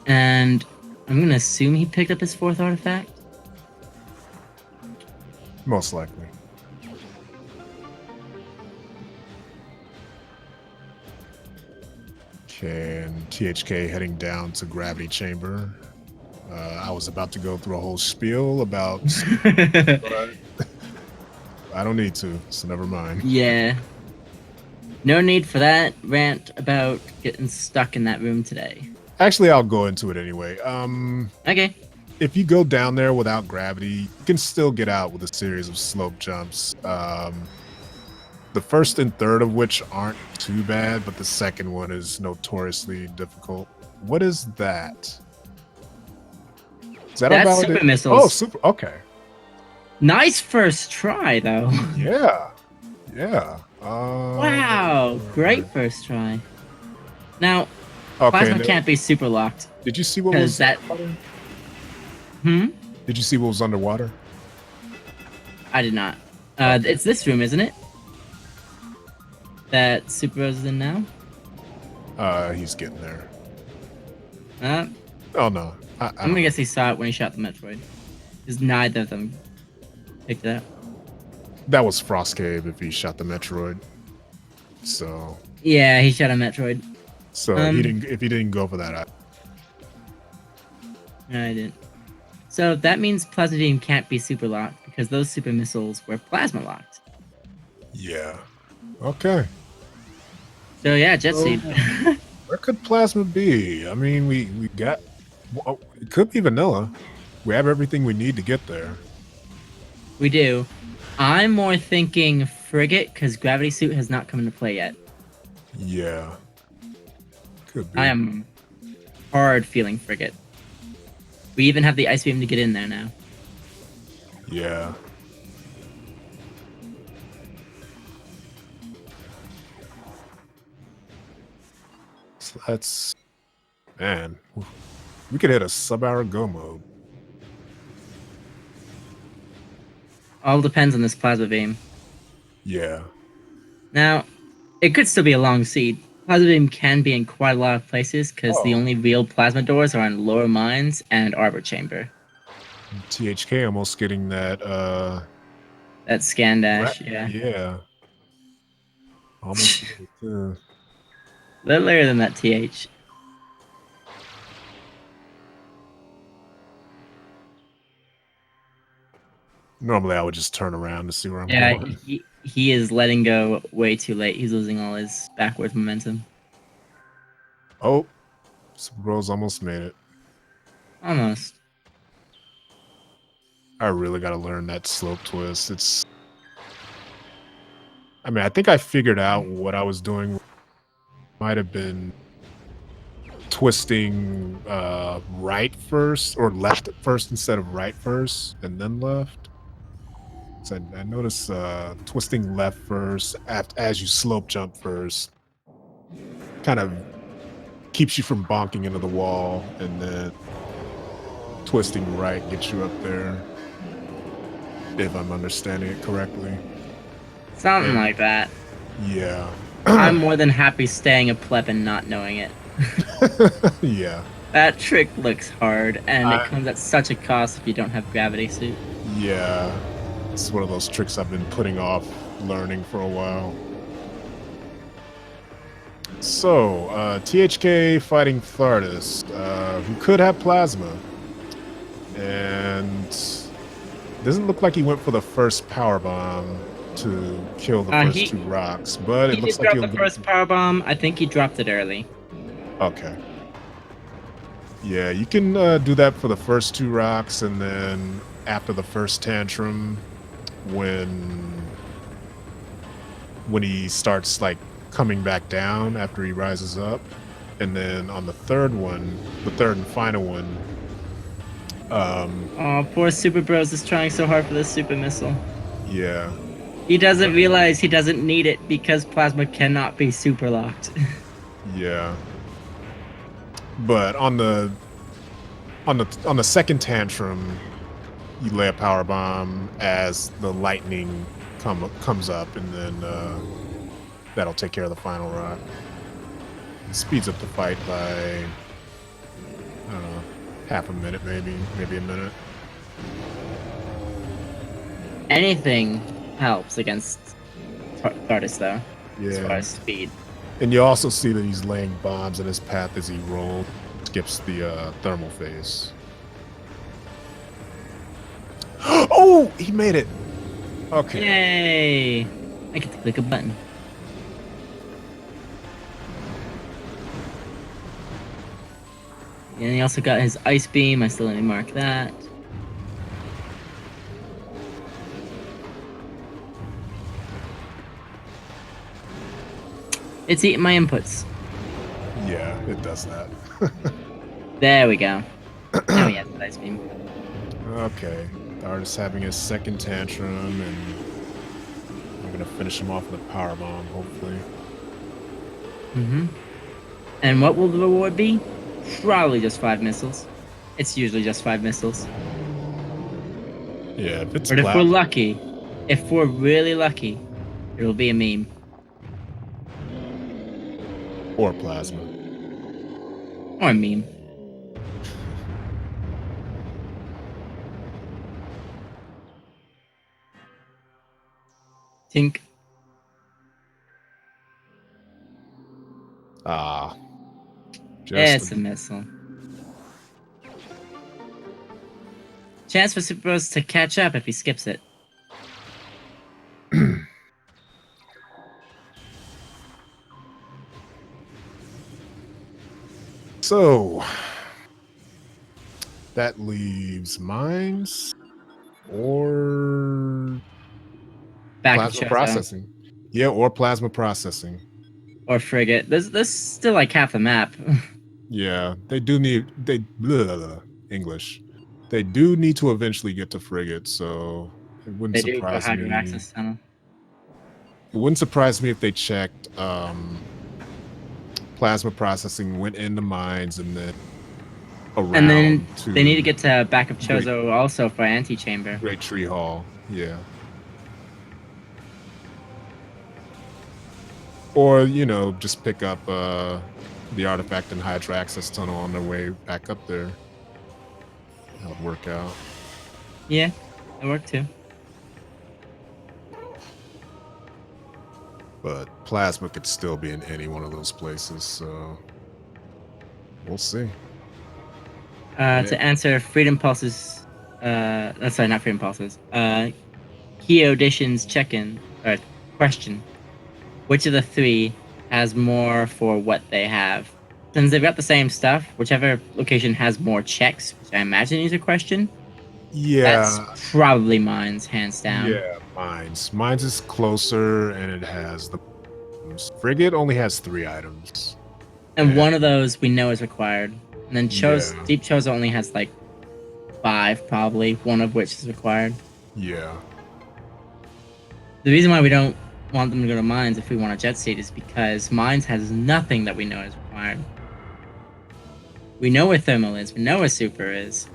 And I'm gonna assume he picked up his 4th artifact. Most likely. Okay, and THK heading down to Gravity Chamber. I was about to go through a whole spiel about... but I don't need to, so never mind. Yeah. No need for that rant about getting stuck in that room today. Actually, I'll go into it anyway. Okay. If you go down there without gravity, you can still get out with a series of slope jumps. The first and third of which aren't too bad, but the second one is notoriously difficult. What is that? Is that That's a super valid? missiles. Oh, super. Okay. Nice first try, though. Yeah. Yeah. Wow, great first try. Now, Okay. plasma can't be super locked. Did you see what was that? Did you see what was underwater? I did not. It's this room, isn't it? That Superbros is in now. He's getting there. Oh no. I'm gonna guess he saw it when he shot the Metroid. Because neither of them picked it up. That was Frost Cave if he shot the Metroid. So. Yeah, he shot a Metroid. So he didn't. If he didn't go for that, No, I didn't. So that means Plasma Beam can't be super locked because those super missiles were plasma locked. Yeah. Okay. So yeah, Jet Seed. Where could plasma be? I mean, we got. Well, it could be vanilla. We have everything we need to get there. We do. I'm more thinking frigate because gravity suit has not come into play yet. Yeah. Could be. I am hard feeling frigate. We even have the ice beam to get in there now. Yeah. So that's, man, we could hit a sub-hour go mode. All depends on this plasma beam. Yeah. Now, it could still be a long seed. Plasma beam can be in quite a lot of places because the only real plasma doors are in lower mines and arbor chamber. THK almost getting that that scan dash, yeah. Yeah. Almost a little later than that TH. Normally I would just turn around to see where I'm going. Yeah, he is letting go way too late. He's losing all his backwards momentum. Oh, Superbros almost made it. Almost. I really got to learn that slope twist. It's... I mean, I think I figured out what I was doing. Might have been twisting right first, or left first instead of right first, and then left. So I noticed twisting left first as you slope jump first kind of keeps you from bonking into the wall, and then twisting right gets you up there, if I'm understanding it correctly. Something like that. Yeah. I'm more than happy staying a pleb and not knowing it. Yeah. That trick looks hard, and it comes at such a cost if you don't have gravity suit. Yeah. It's one of those tricks I've been putting off learning for a while. So, THK fighting Thardus, who could have plasma. And doesn't look like he went for the first power bomb to kill the first two rocks, but it looks like he dropped the first power bomb. I think he dropped it early. Okay. Yeah, you can do that for the first two rocks, and then after the first tantrum, when he starts like coming back down after he rises up, and then on the third one, the third and final one. Oh, poor Superbros is trying so hard for this super missile. Yeah. He doesn't realize he doesn't need it because plasma cannot be super locked. Yeah. But on the second tantrum, you lay a power bomb as the lightning comes up, and then that'll take care of the final rock. It speeds up the fight by, I don't know, half a minute, maybe a minute. Anything helps against Thardus, though, as far as speed. And you also see that he's laying bombs in his path as he rolls, skips the thermal phase. Oh, he made it! Okay. Yay! I get to click a button. And he also got his ice beam. I still need to mark that. It's eating my inputs. Yeah, it does that. There we go. Now he has the ice beam. Okay, the artist's having his second tantrum, and I'm gonna finish him off with a power bomb, hopefully. Mm-hmm. And what will the reward be? Probably just 5 missiles. It's usually just 5 missiles. Yeah, if it's But if we're plasma lucky, if we're really lucky, it'll be a meme. or plasma. Or a meme. Tink. Ah, just It's a missile. Chance for Super Bros to catch up if he skips it. So that leaves mines or Back of plasma Chozo. processing. Yeah, or plasma processing. Or Frigate. There's still like half the map. Yeah, they do need English. They do need to eventually get to frigate, so it wouldn't They do go surprise hydro me. access tunnel. It wouldn't surprise me if they checked plasma processing, went into mines, and then around And then to they need to get to back of Great, Chozo also for Antechamber. Great Tree Hall. Yeah. Or, you know, just pick up the artifact and hydro access tunnel on their way back up there. That would work out. Yeah, that worked too. But plasma could still be in any one of those places, so we'll see. To answer Freedom Pulse's, sorry, not Freedom Pulse's, Key Audition's check-in, or question. Which of the 3 has more for what they have? Since they've got the same stuff, whichever location has more checks, which I imagine is a question, that's Yeah, probably mine's, hands down. yeah, mines. Mines is closer, and it has the frigate only has 3 items. And one of those we know is required. And then Yeah. Deep Chozo only has like 5, probably, one of which is required. Yeah. The reason why we don't want them to go to Mines if we want a jet seat is because Mines has nothing that we know is required. We know where Thermal is, we know where Super is.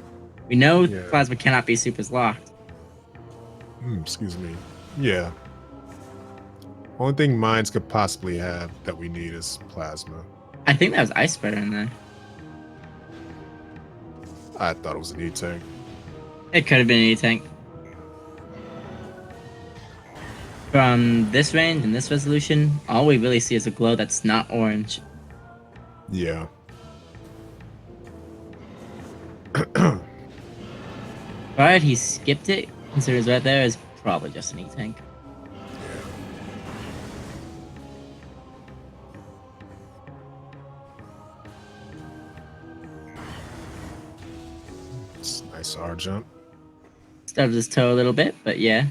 We know Plasma cannot be Super's locked. Excuse me. Yeah. Only thing mines could possibly have that we need is plasma. I think that was Ice Spreader in there. I thought it was an E-tank. It could have been an E-tank. From this range and this resolution, all we really see is a glow that's not orange. Yeah. Alright, he skipped it. Considers right there is probably just an E-tank. It's a nice R jump. Stubs his toe a little bit, but yeah.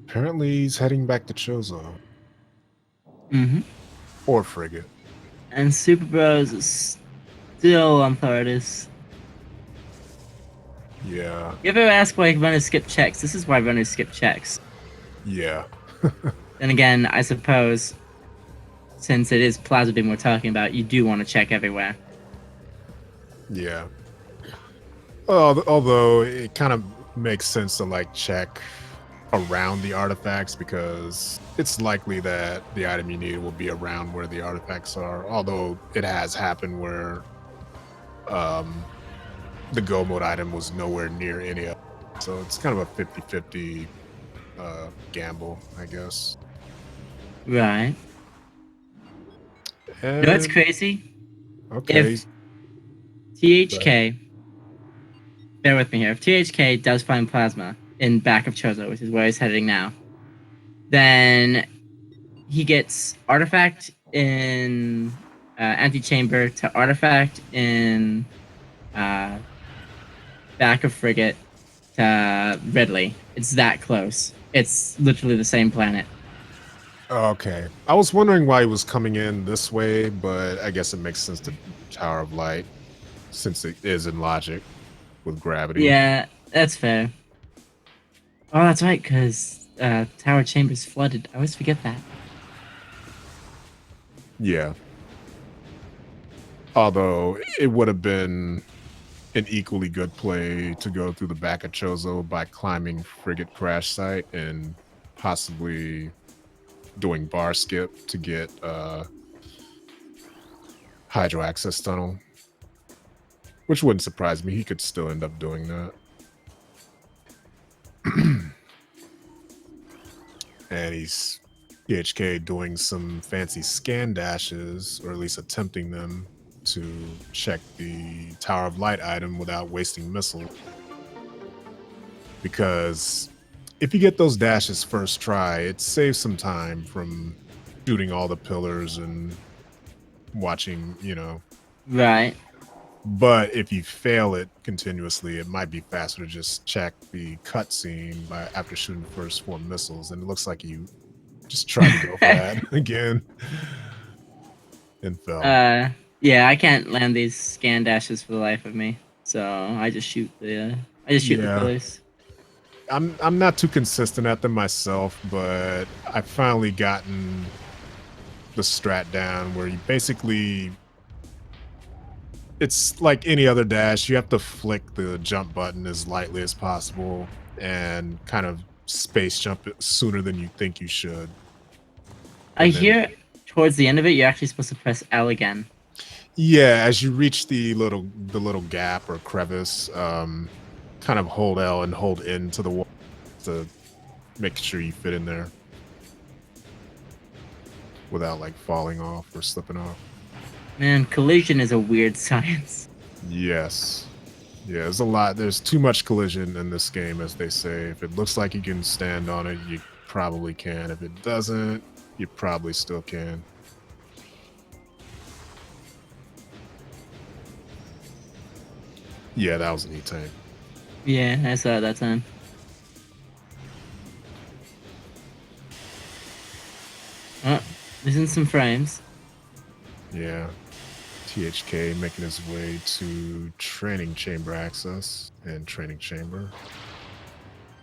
Apparently he's heading back to Chozo. Mm-hmm. Or frigate. And Super Bros is still on Thardis. Yeah. You ever ask why runners skip checks? This is why runners skip checks. Yeah. Then again, I suppose, since it is Plaza Beam we're talking about, you do want to check everywhere. Yeah. Well, although it kind of makes sense to like check around the artifacts because it's likely that the item you need will be around where the artifacts are. Although it has happened where the go mode item was nowhere near any of it. So it's kind of a 50-50 gamble, I guess. Right. And, You know what's crazy? Okay. If THK, bear with me here, if THK does find Plasma in back of Chozo, which is where he's heading now, then he gets Artifact in antechamber to artifact in back of frigate to Ridley. It's that close. It's literally the same planet. Okay. I was wondering why he was coming in this way, but I guess it makes sense to Tower of Light since it is in logic with gravity. Yeah, that's fair. Oh, that's right, because Tower Chamber's flooded. I always forget that. Yeah. Although it would have been an equally good play to go through the back of Chozo by climbing Frigate Crash Site and possibly doing bar skip to get Hydro Access Tunnel. Which wouldn't surprise me. He could still end up doing that. And he's THK doing some fancy scan dashes, or at least attempting them, to check the Tower of Light item without wasting missiles. Because if you get those dashes first try, it saves some time from shooting all the pillars and watching, you know. Right. But if you fail it continuously, it might be faster to just check the cutscene after shooting the first 4 missiles. And it looks like you just tried to go for that again and fell. Yeah, I can't land these scan dashes for the life of me. So I just shoot the the pillars. I'm not too consistent at them myself, but I've finally gotten the strat down where you basically, it's like any other dash. You have to flick the jump button as lightly as possible and kind of space jump it sooner than you think you should. I hear towards the end of it, you're actually supposed to press L again. Yeah, as you reach the little gap or crevice, kind of hold L and hold in to the wall to make sure you fit in there without like falling off or slipping off. Man, collision is a weird science. Yes. Yeah, there's a lot. There's too much collision in this game, as they say. If it looks like you can stand on it, you probably can. If it doesn't, you probably still can. Yeah, that was an E-tank. Yeah, I saw it that time. Oh, losing some frames. Yeah. THK making his way to training chamber access and training chamber.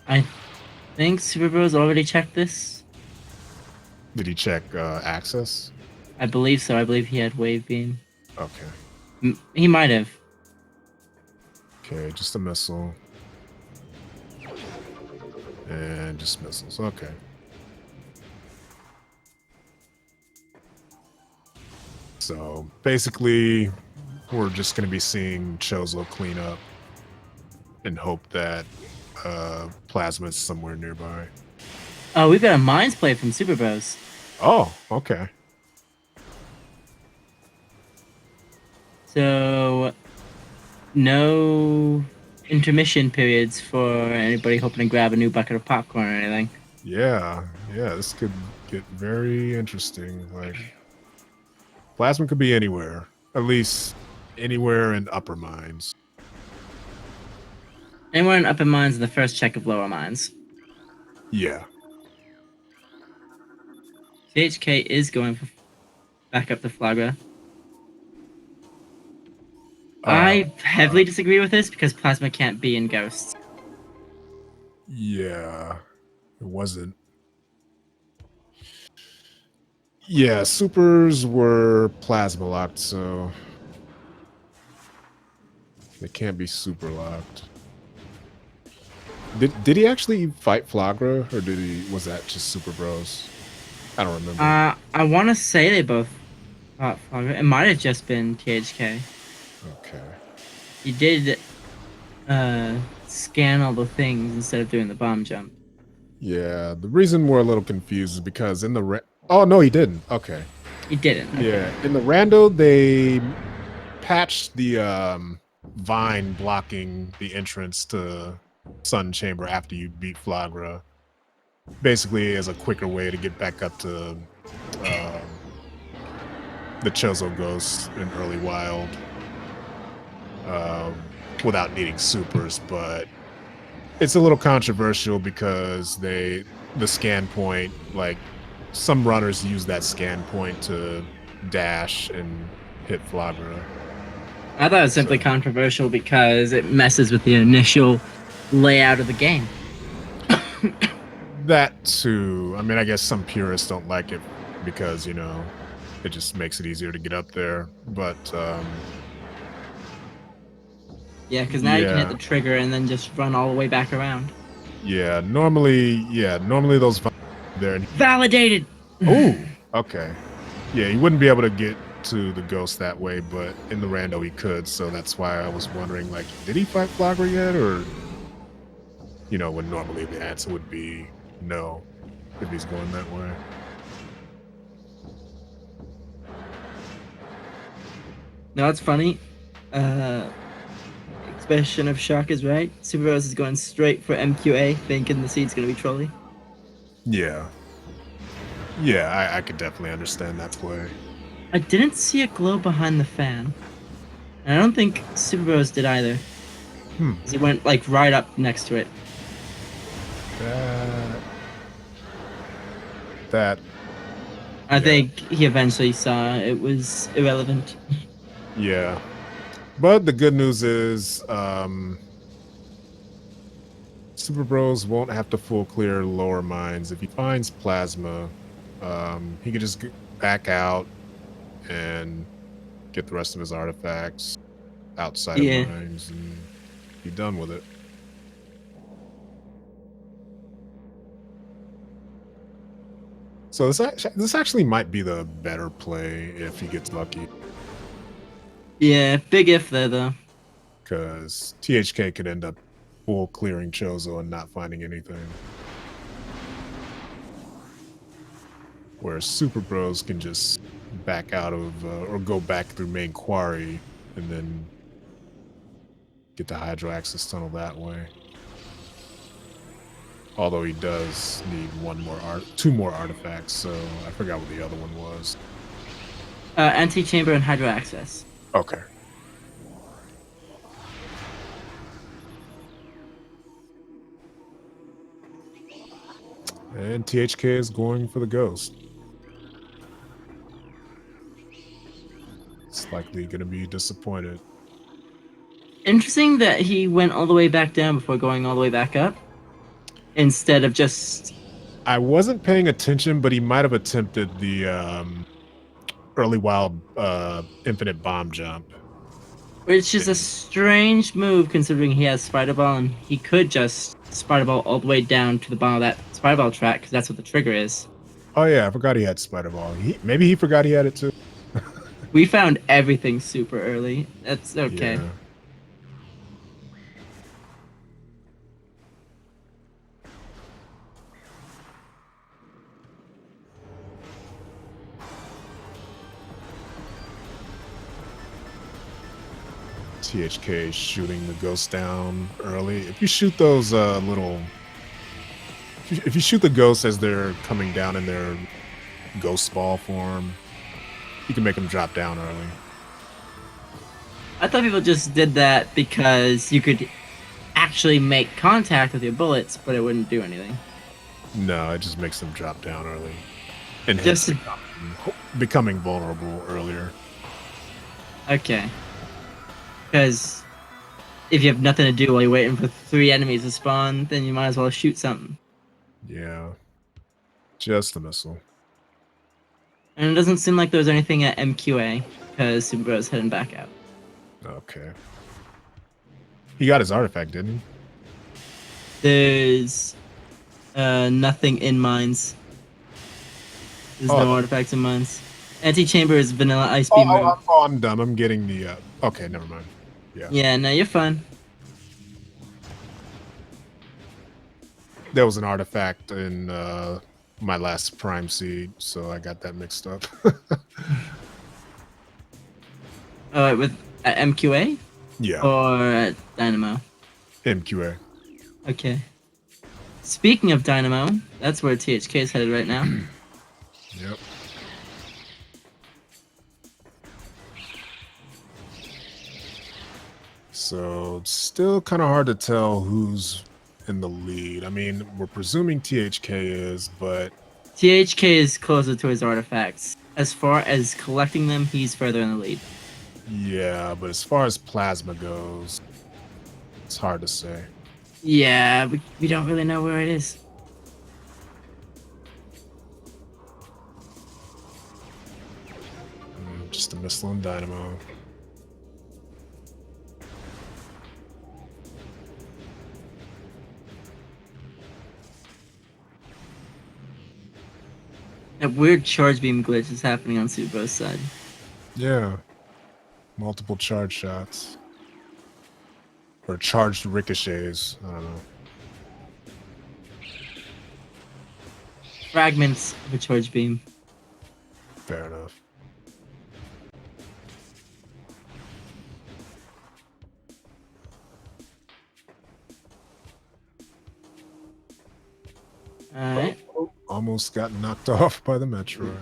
I think Superbros already checked this. Did he check access? I believe so. I believe he had wave beam. Okay. He might have. Okay, just a missile. And just missiles. Okay. So basically, we're just going to be seeing Chozo clean up and hope that Plasma is somewhere nearby. Oh, we've got a Minds play from Superbros. Oh, okay. So, no intermission periods for anybody hoping to grab a new bucket of popcorn or anything. Yeah, this could get very interesting. Like, Plasma could be anywhere, at least anywhere in Upper Mines. Anywhere in Upper Mines in the first check of Lower Mines. Yeah. CHK is going for back up to Flagra. I heavily disagree with this because Plasma can't be in Ghosts. Yeah, it wasn't. Yeah, supers were plasma locked, so they can't be super locked. Did he actually fight Flagra, or was that just Super Bros? I don't remember. I want to say they both fought Flagra. It might have just been THK. Okay. He did scan all the things instead of doing the bomb jump. Yeah, the reason we're a little confused is because in the oh no, he didn't. Okay. He didn't. Okay. Yeah, in the rando they patched the vine blocking the entrance to Sun Chamber after you beat Flagra, basically as a quicker way to get back up to the Chozo Ghost in early wild without needing supers, but it's a little controversial because the scan point, like some runners use that scan point to dash and hit Flabra. I thought it was simply So- controversial because it messes with the initial layout of the game. That too. I mean, I guess some purists don't like it because, you know, it just makes it easier to get up there. But Yeah, because now you can hit yeah, the trigger and then just run all the way back around. normally those there. Validated! Oh, okay. Yeah, he wouldn't be able to get to the ghost that way, but in the rando he could. So that's why I was wondering, like, did he fight Flogger yet, or you know, when normally the answer would be no if he's going that way. No, it's funny. Expression of shock is right. Superbros is going straight for MQA, thinking the seed's gonna be trolley. Yeah, yeah, I could definitely understand that play. I didn't see a glow behind the fan. And I don't think Superbros did either. 'Cause he went like right up next to it. That I Yeah. think he eventually saw it was irrelevant. Yeah. But the good news is Super Bros won't have to full clear lower mines. If he finds plasma, he could just back out and get the rest of his artifacts outside Yeah. of mines and be done with it. So this actually might be the better play if he gets lucky, Yeah, big if there though. because THK could end up full clearing Chozo and not finding anything. Whereas Super Bros can just back out of or go back through main quarry and then get the Hydro Access Tunnel that way. Although he does need two more artifacts, so I forgot what the other one was. Anti-chamber and hydro access. Okay. And THK is going for the ghost. It's likely going to be disappointed. Interesting that he went all the way back down before going all the way back up. Instead of just... I wasn't paying attention, but he might have attempted the early wild infinite bomb jump. Which is a strange move considering he has Spider Ball and he could just Spider Ball all the way down to the bottom of that Spider Ball track because that's what the trigger is. Oh yeah, I forgot he had Spider Ball. Maybe he forgot he had it too. We found everything super early. That's okay. Yeah. THK shooting the ghost down early. If you shoot those if you shoot the ghosts as they're coming down in their ghost ball form, you can make them drop down early. I thought people just did that because you could actually make contact with your bullets, but it wouldn't do anything. No, it just makes them drop down early. And Just hence becoming vulnerable earlier. Okay. Because if you have nothing to do while you're waiting for 3 enemies to spawn, then you might as well shoot something. Yeah. Just a missile. And it doesn't seem like there's anything at MQA, because Superbro's heading back out. Okay. He got his artifact, didn't he? There's nothing in mines. There's no artifacts in mines. Anti-chamber is vanilla ice beam move. I'm dumb. I'm getting the... okay, never mind. Yeah. Yeah, no, you're fine. There was an artifact in my last Prime Seed, so I got that mixed up. With at MQA? Yeah. Or at Dynamo? MQA. Okay. Speaking of Dynamo, that's where THK is headed right now. Yep. So it's still kind of hard to tell who's in the lead. I mean, we're presuming THK is, but THK is closer to his artifacts. As far as collecting them, he's further in the lead. yeah, but as far as plasma goes, it's hard to say. Yeah, we don't really know where it is. Just a missile and dynamo. That weird charge beam glitch is happening on Superbros' side. Yeah. Multiple charge shots. Or charged ricochets. I don't know. Fragments of a charge beam. Fair enough. Alright. Almost got knocked off by the Metroid.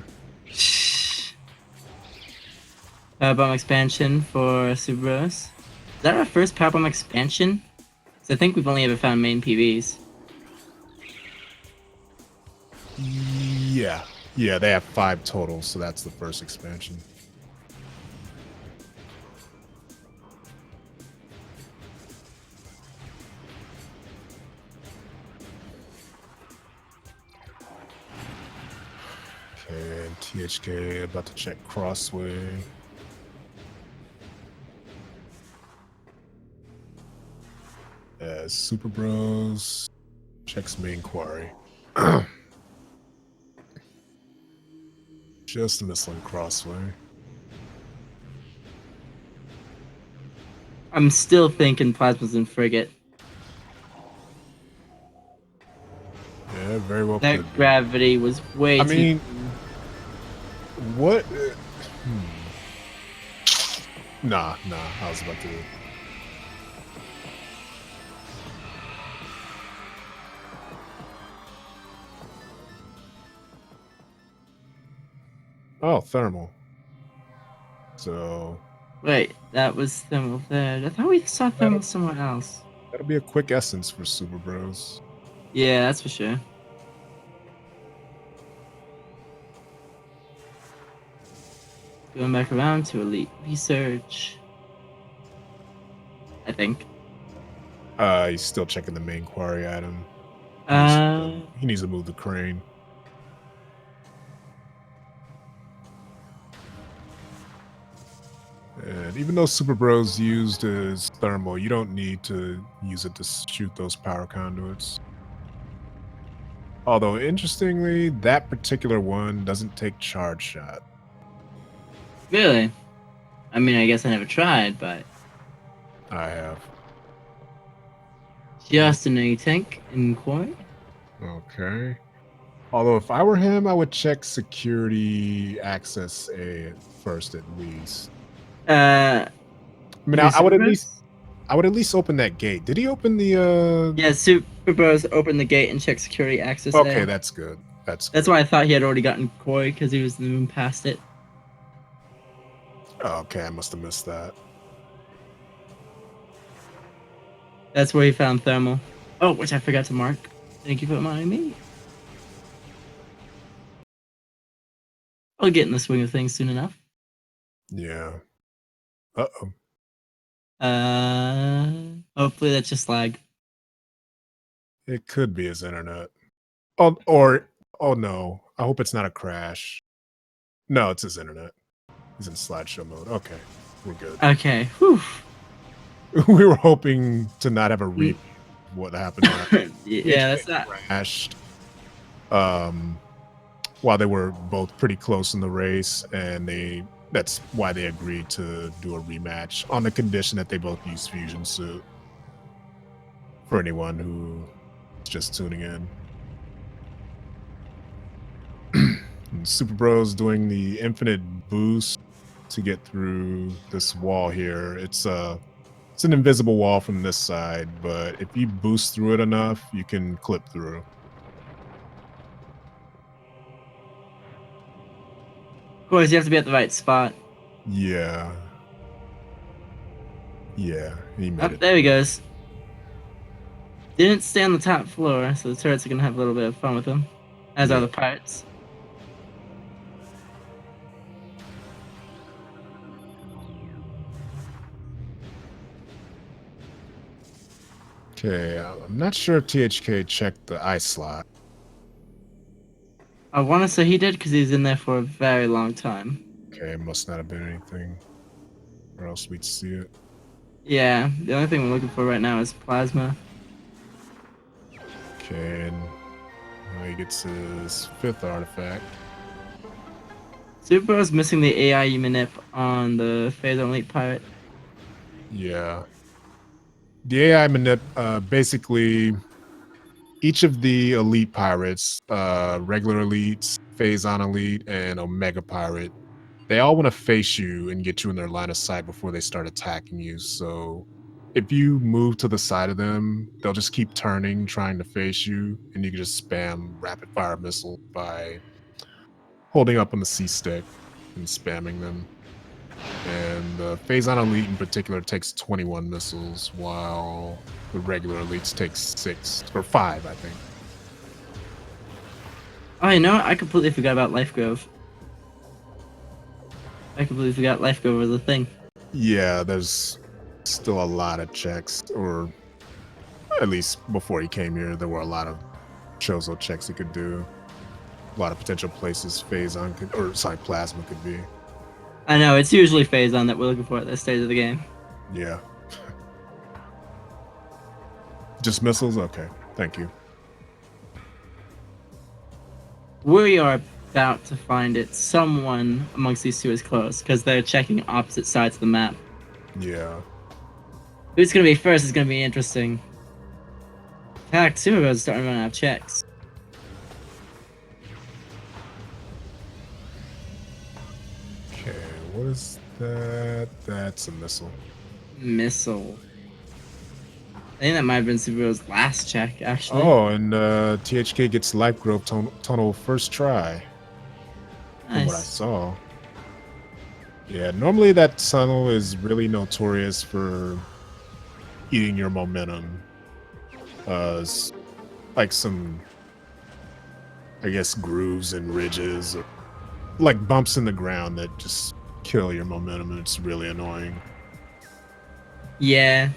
Powerbomb expansion for Superbros. Is that our first Powerbomb expansion? Because I think we've only ever found main PVs. Yeah. Yeah, they have 5 total, so that's the first expansion. Okay, and THK about to check Crossway. As Superbros checks main quarry. Just a missile and Crossway. I'm still thinking Plasmas and Frigate. Yeah, very well That could be. gravity was way I too... mean, what? Nah, I was about to. Oh, thermal. So Wait, that was Thermal there. I thought we saw Thermal somewhere else. that'll be a quick essence for Superbros. Yeah, that's for sure. Going back around to Elite Research. I think. He's still checking the main quarry item. He needs to move the crane. And even though Superbros used his thermal, you don't need to use it to shoot those power conduits. Although, interestingly, that particular one doesn't take charge shot. Really? I mean, I guess I never tried, but... I have. Just a new tank in quarry? Okay. Although, if I were him, I would check security access A first, at least. I mean, I would at least open that gate. Did he open the? Yeah, Superbros opened the gate and checked security access. Okay, that's good. That's why I thought he had already gotten quarry because he was moving past it. Oh, okay, I must have missed that. That's where he found thermal. Oh, which I forgot to mark. Thank you for reminding me. I'll get in the swing of things soon enough. Yeah. Hopefully that's just lag. It could be his internet. Oh no. I hope it's not a crash. No, it's his internet. He's in slideshow mode. Okay, we're good. Okay. Whew. We were hoping to not have a repeat of what happened. Yeah, that's not crashed. While they were both pretty close in the race, and that's why they agreed to do a rematch on the condition that they both use Fusion Suit. For anyone who is just tuning in. And Superbros doing the infinite boost to get through this wall here. It's an invisible wall from this side, but if you boost through it enough, you can clip through. Of course, you have to be at the right spot. Yeah. Yeah, he made Oh, it. there he goes. Didn't stay on the top floor, so the turrets are gonna have a little bit of fun with him, as are Yeah. the pirates. Okay, I'm not sure if THK checked the ice slot. I want to say he did because he's in there for a very long time. Okay, must not have been anything, or else we'd see it. Yeah, the only thing we're looking for right now is plasma. Okay, and now he gets his 5th artifact. Superbros missing the AI manip on the Phase Elite Pirate. Yeah. The AI manip, basically, each of the elite pirates, regular elites, Phazon elite, and Omega pirate, they all want to face you and get you in their line of sight before they start attacking you. So if you move to the side of them, they'll just keep turning, trying to face you, and you can just spam rapid fire missiles by holding up on the C stick and spamming them. And the Phazon Elite in particular takes 21 missiles, while the regular elites takes 6 or 5, I think. Oh, you know what? I completely forgot about Life Grove. I completely forgot Life Grove was a thing. Yeah, there's still a lot of checks, or at least before he came here, there were a lot of Chozo checks he could do. A lot of potential places Phazon could, or sorry, Plasma could be. I know, it's usually Phazon that we're looking for at this stage of the game. Yeah. Just missiles? Okay. Thank you. We are about to find it. Someone amongst these two is close because they're checking opposite sides of the map. Yeah. Who's gonna be first is gonna be interesting. In fact, Superbros is starting to run out of checks. Okay, what is that? That's a missile. Missile. I think that might have been Superbros' last check, actually. Oh, and THK gets Life Grove tunnel first try, from what I Nice. saw. Yeah, normally that tunnel is really notorious for eating your momentum. Like some, I guess, grooves and ridges, or like bumps in the ground that just kill your momentum, and it's really annoying. Yeah.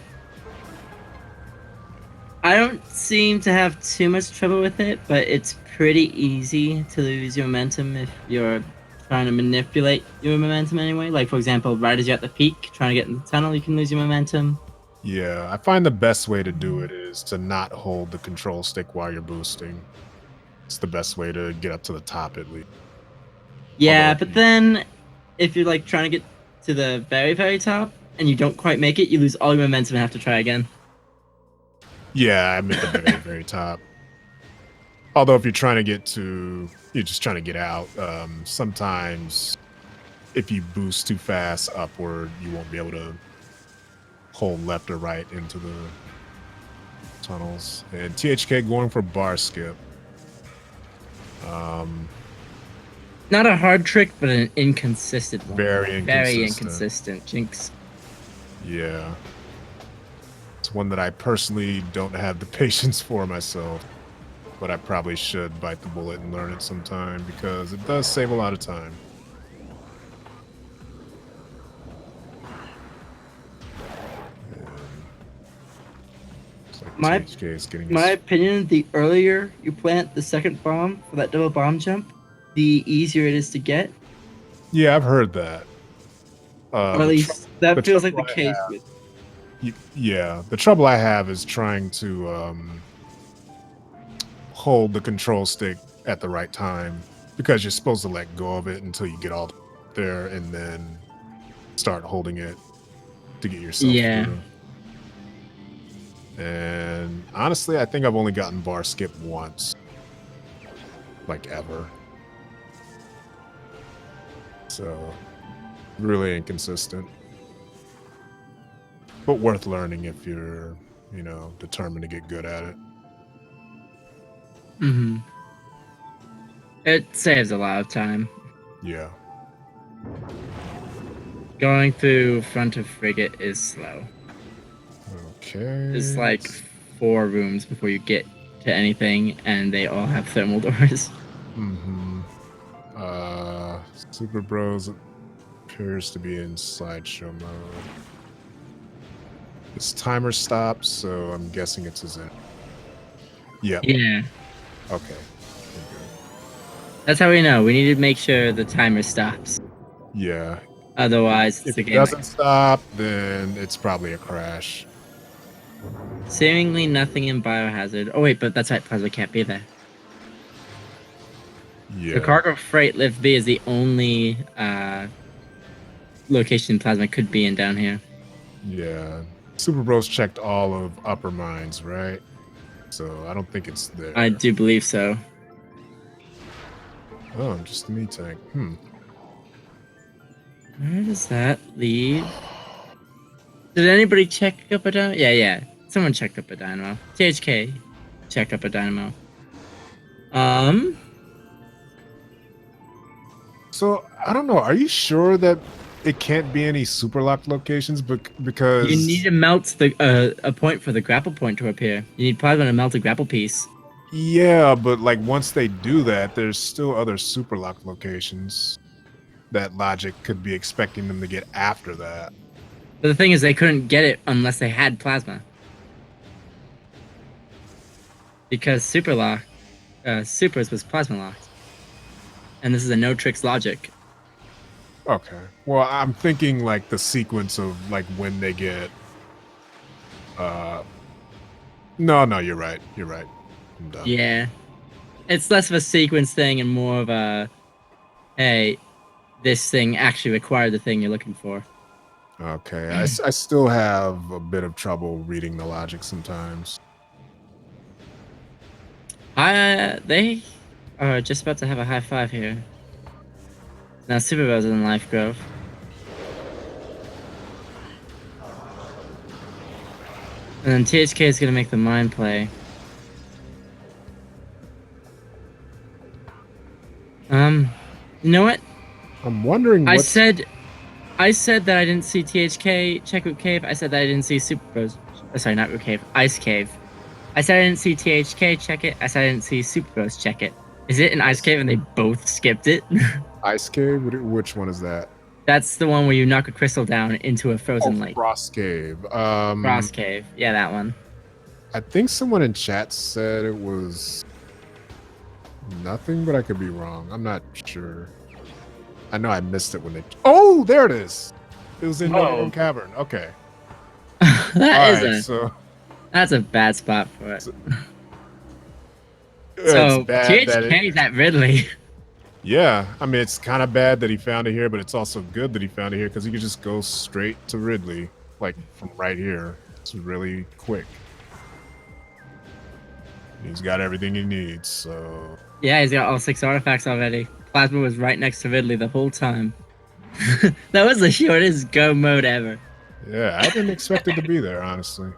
I don't seem to have too much trouble with it, but it's pretty easy to lose your momentum if you're trying to manipulate your momentum anyway. Like, for example, right as you're at the peak, trying to get in the tunnel, you can lose your momentum. Yeah, I find the best way to do it is to not hold the control stick while you're boosting. It's the best way to get up to the top, at least. Although, Yeah, but then if you're like trying to get to the very, very top and you don't quite make it, you lose all your momentum and have to try again. yeah, I'm at the very, very top. Although, if you're trying to get to, you're just trying to get out. Sometimes, if you boost too fast upward, you won't be able to hold left or right into the tunnels. And THK going for bar skip. Not a hard trick, but an inconsistent one. Very Very inconsistent. inconsistent. Jinx. Yeah. It's one that I personally don't have the patience for myself, but I probably should bite the bullet and learn it sometime because it does save a lot of time. It's like My THK is getting my his... opinion, the earlier you plant the second bomb for that double bomb jump, the easier it is to get. Yeah, I've heard that. Or at The least that feels like trouble the I case have, with. yeah, the trouble I have is trying to hold the control stick at the right time because you're supposed to let go of it until you get all there and then start holding it to get yourself Yeah. through. And honestly, I think I've only gotten bar skip once, like ever. So really inconsistent, but worth learning if you're, determined to get good at it. Mm-hmm. It saves a lot of time. Yeah. Going through front of frigate is slow. Okay. There's like 4 rooms before you get to anything, and they all have thermal doors. Mm-hmm. Super Bros appears to be in slideshow mode. This timer stops, so I'm guessing it's his end. Yep. Yeah, Okay. that's how we know. We need to make sure the timer stops. Yeah. Otherwise, it's If a it game. doesn't stop, then it's probably a crash. Seemingly nothing in Biohazard. Oh wait, but that's right. Plasma can't be there. Yeah. The cargo freight lift B is the only location Plasma could be in down here. Yeah. Super Bros checked all of upper mines, right? So I don't think it's there. I do believe so. Oh, just a meat tank. Where does that lead? Did anybody check up a dynamo? Yeah. Someone checked up a dynamo. THK checked up a dynamo. So I don't know. Are you sure that it can't be any super locked locations? Because You need to melt the a point for the grapple point to appear. You need Plasma to melt a grapple piece. yeah, but like once they do that, there's still other super locked locations that Logic could be expecting them to get after that. But the thing is, they couldn't get it unless they had Plasma. Because Supers was Plasma locked. And this is a no tricks logic. Okay. Well, I'm thinking like the sequence of like when they get. No, you're right. You're right. I'm done. Yeah. It's less of a sequence thing and more of a, hey, this thing actually required the thing you're looking for. Okay. I still have a bit of trouble reading the logic sometimes. They are just about to have a high five here. Now Superbros in life growth. And then THK is gonna make the mine play. You know what? I'm wondering what I said that I didn't see THK check Root Cave. I said that I didn't see Superbros. Sorry, not Root Cave. Ice Cave. I said I didn't see THK check it. I said I didn't see Superbros check it. Is it an Ice Cave and they both skipped it? Ice Cave? Which one is that? That's the one where you knock a crystal down into a frozen lake. Frost Cave. Frost Cave. Yeah, that one. I think someone in chat said it was nothing, but I could be wrong. I'm not sure. I know I missed it when they. Oh, there it is. It was in Overgrown Cavern. Okay. That's a bad spot for it. So bad THK's at Ridley. Yeah, I mean it's kind of bad that he found it here, but it's also good that he found it here because he could just go straight to Ridley, like from right here. It's really quick. He's got everything he needs, so. Yeah, he's got all 6 artifacts already. Plasma was right next to Ridley the whole time. That was the shortest go mode ever. Yeah, I didn't expect it to be there, honestly.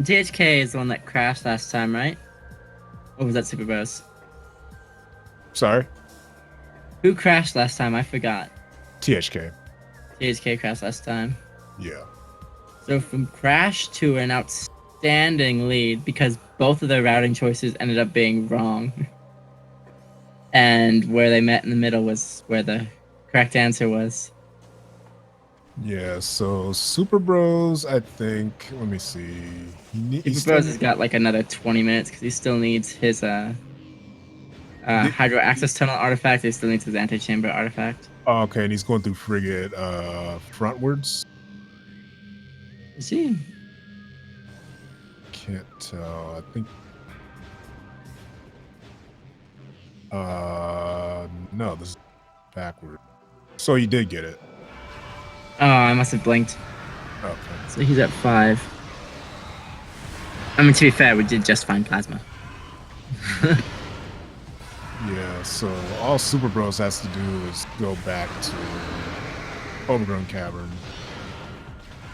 THK is the one that crashed last time, right? Or was that Superbros? Sorry? Who crashed last time? I forgot. THK. THK crashed last time. Yeah. So from crash to an outstanding lead because both of their routing choices ended up being wrong. And where they met in the middle was where the correct answer was. Yeah, so Super Bros, I think, let me see. Super Bros has got like another 20 minutes because he still needs his Hydro Access Tunnel artifact. He still needs his Antechamber artifact. Oh, okay, and he's going through Frigate frontwards. Is he? Can't tell. I think. No, this is backward. So you did get it. Oh, I must have blinked. Okay. So he's at 5. I mean, to be fair, we did just find Plasma. Yeah, so all Super Bros has to do is go back to Overgrown Cavern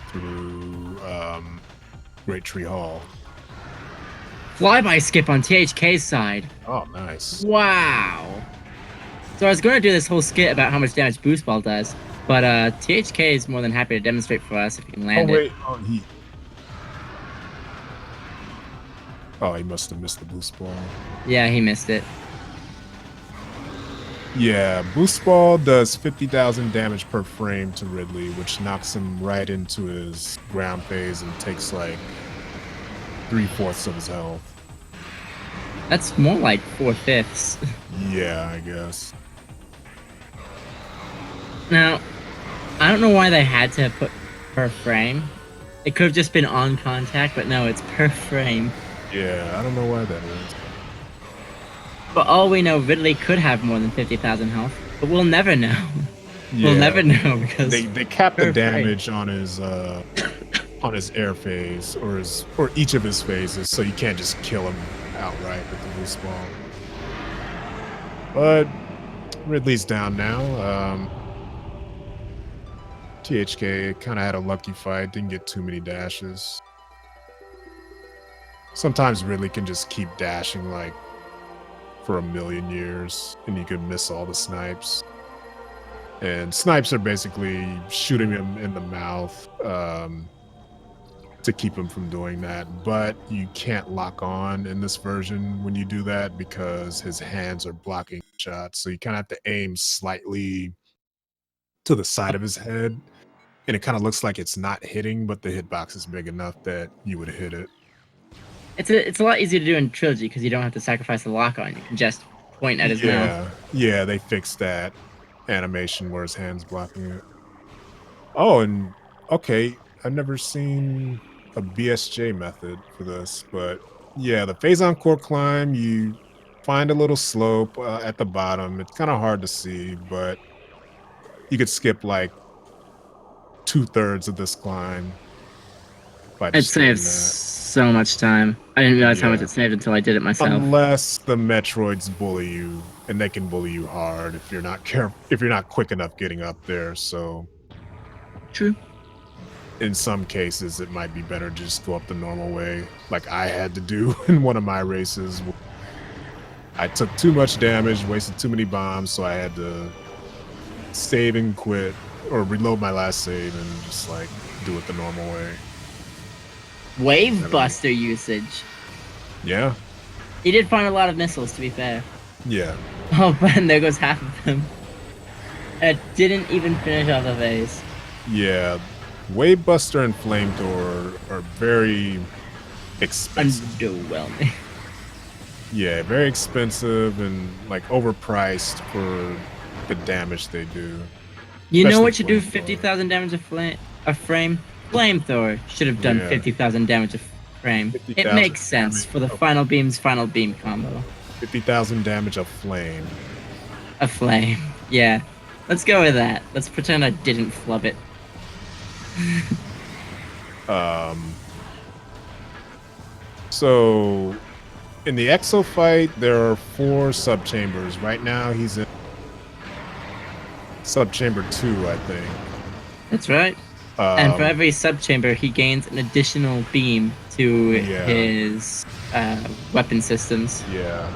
through Great Tree Hall. Flyby skip on THK's side. Oh, nice. Wow. So I was going to do this whole skit about how much damage Boost Ball does, but THK is more than happy to demonstrate for us if he can land it. Oh, he must have missed the boost ball. Yeah, he missed it. Yeah, boost ball does 50,000 damage per frame to Ridley, which knocks him right into his ground phase and takes like 3/4 of his health. That's more like 4/5. Yeah, I guess. Now, I don't know why they had to put per frame. It could have just been on contact, but no, it's per frame. Yeah, I don't know why that is. For all we know, Ridley could have more than 50,000 health, but we'll never know. Yeah, we'll never know because they cap the damage on his air phase or each of his phases, so you can't just kill him outright with the boost ball. But Ridley's down now. THK kind of had a lucky fight, didn't get too many dashes. Sometimes Ridley can just keep dashing like for a million years and you could miss all the snipes. And snipes are basically shooting him in the mouth to keep him from doing that. But you can't lock on in this version when you do that because his hands are blocking shots. So you kind of have to aim slightly to the side of his head. And it kind of looks like it's not hitting, but the hitbox is big enough that you would hit it. It's a lot easier to do in Trilogy because you don't have to sacrifice the lock on. You can just point at his mouth. Yeah, they fixed that animation where his hand's blocking it. Oh, and okay, I've never seen a BSJ method for this, but yeah, the phase encore climb, you find a little slope at the bottom. It's kind of hard to see, but you could skip like 2/3 of this climb by It just doing saves that. so much time. I didn't realize how much it saved until I did it myself. Unless the Metroids bully you, and they can bully you hard if you're not if you're not quick enough getting up there. So, true. In some cases, it might be better to just go up the normal way, like I had to do in one of my races. I took too much damage, wasted too many bombs, so I had to save and quit, or reload my last save and just like do it the normal way. Wave Buster usage. Yeah. He did find a lot of missiles, to be fair. Yeah. Oh, and there goes half of them. It didn't even finish off the phase. Yeah. Wave Buster and Flamethrower are very expensive. Underwhelming. Yeah, very expensive and like overpriced for the damage they do. You know what should do 50,000 damage a frame? Flamethrower should have done 50,000 damage a frame. It makes sense for the final beam combo. 50,000 damage of flame. A flame. Yeah. Let's go with that. Let's pretend I didn't flub it. So in the Exo fight, there are 4 subchambers. Right now he's in subchamber 2, I think. That's right. And for every subchamber, he gains an additional beam to his weapon systems. Yeah.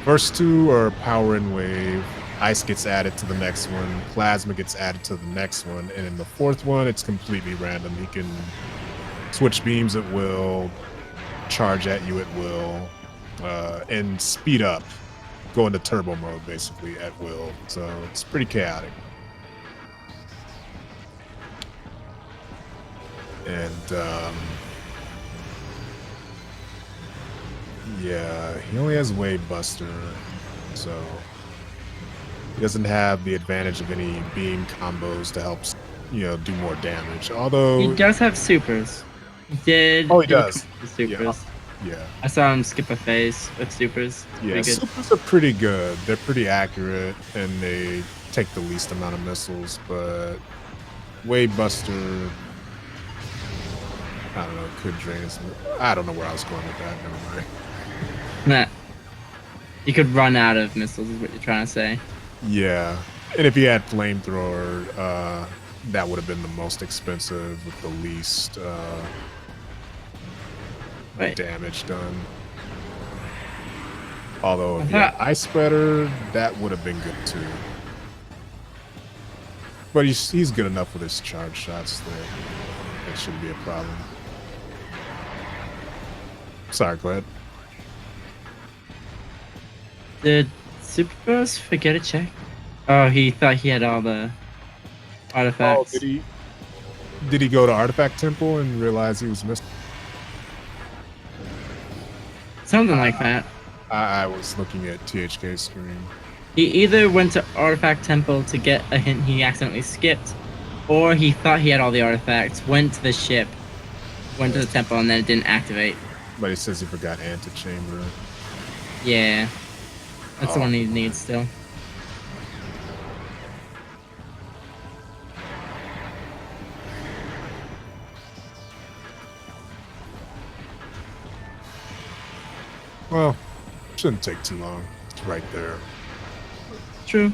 First 2 are power and wave. Ice gets added to the next one. Plasma gets added to the next one. And in the 4th one, it's completely random. He can switch beams at will, charge at you at will, and speed up. Go into turbo mode, basically, at will. So it's pretty chaotic. And, yeah, he only has Wave Buster, so he doesn't have the advantage of any beam combos to help, do more damage. Although he does have supers. He did. Oh, he does. Supers. Yeah. I saw him skip a phase with supers. Yeah, supers are pretty good. They're pretty accurate, and they take the least amount of missiles. But Wave Buster, I don't know, could drain his. I don't know where I was going with that. Never mind. Nah. You could run out of missiles, is what you're trying to say. Yeah, and if he had Flamethrower, that would have been the most expensive with the least damage done. Although if he had Ice Spreader, that would have been good too. But he's good enough with his charge shots that it shouldn't be a problem. Sorry, go ahead. Did Superbros forget a check? Oh, he thought he had all the artifacts. Oh, did he go to Artifact Temple and realize he was missing? Something like that. I was looking at THK's screen. He either went to Artifact Temple to get a hint he accidentally skipped, or he thought he had all the artifacts, went to the ship, went to the temple, and then it didn't activate. But he says he forgot Antechamber. Yeah. That's the one he needs still. Well, shouldn't take too long. It's right there. True.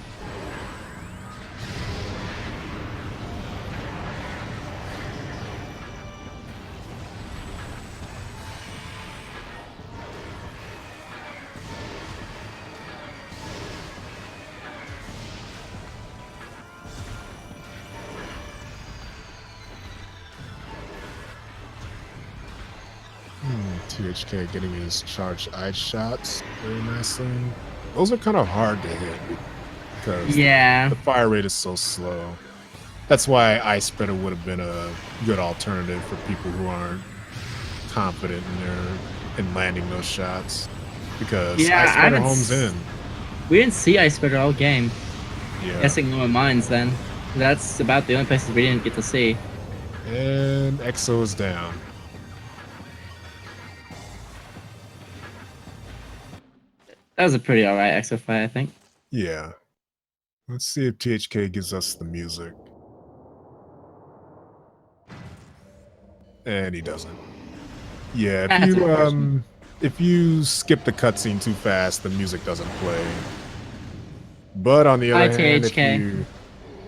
THK getting his charged ice shots very nicely. Those are kind of hard to hit because the fire rate is so slow. That's why Ice Spreader would have been a good alternative for people who aren't confident in landing those shots, because Ice Spreader homes in. We didn't see Ice Spreader all game. Yeah. Guessing lower mines then. That's about the only places we didn't get to see. And EXO is down. That was a pretty alright EXO fight, I think. Yeah. Let's see if THK gives us the music. And he doesn't. Yeah, if you skip the cutscene too fast, the music doesn't play. But on the other hand,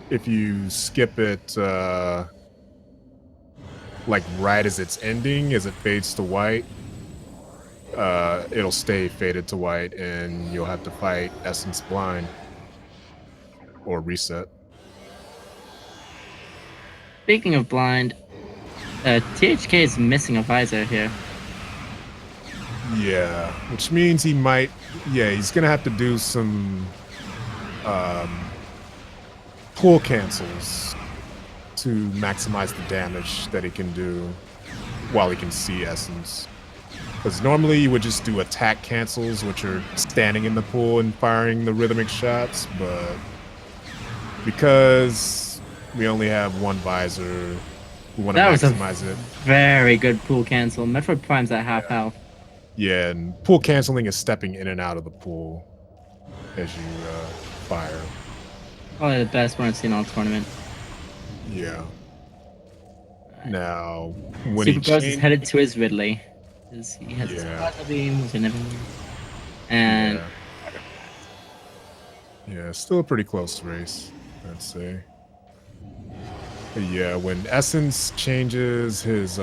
if you skip it like right as it's ending, as it fades to white, it'll stay faded to white, and you'll have to fight Essence blind or reset. Speaking of blind, THK is missing a visor here. Yeah, which means he might. Yeah, he's gonna have to do some pull cancels to maximize the damage that he can do while he can see Essence. Because normally you would just do attack cancels, which are standing in the pool and firing the rhythmic shots, but because we only have one visor, we want to maximize it. Very good pool cancel. Metroid Prime's at half health. Yeah, and pool canceling is stepping in and out of the pool as you fire. Probably the best one I've seen all tournament. Yeah. Now, when Superbros is headed to his Ridley. He has his plasma beams and everything. And yeah, still a pretty close race, I'd say. But yeah, when Essence changes his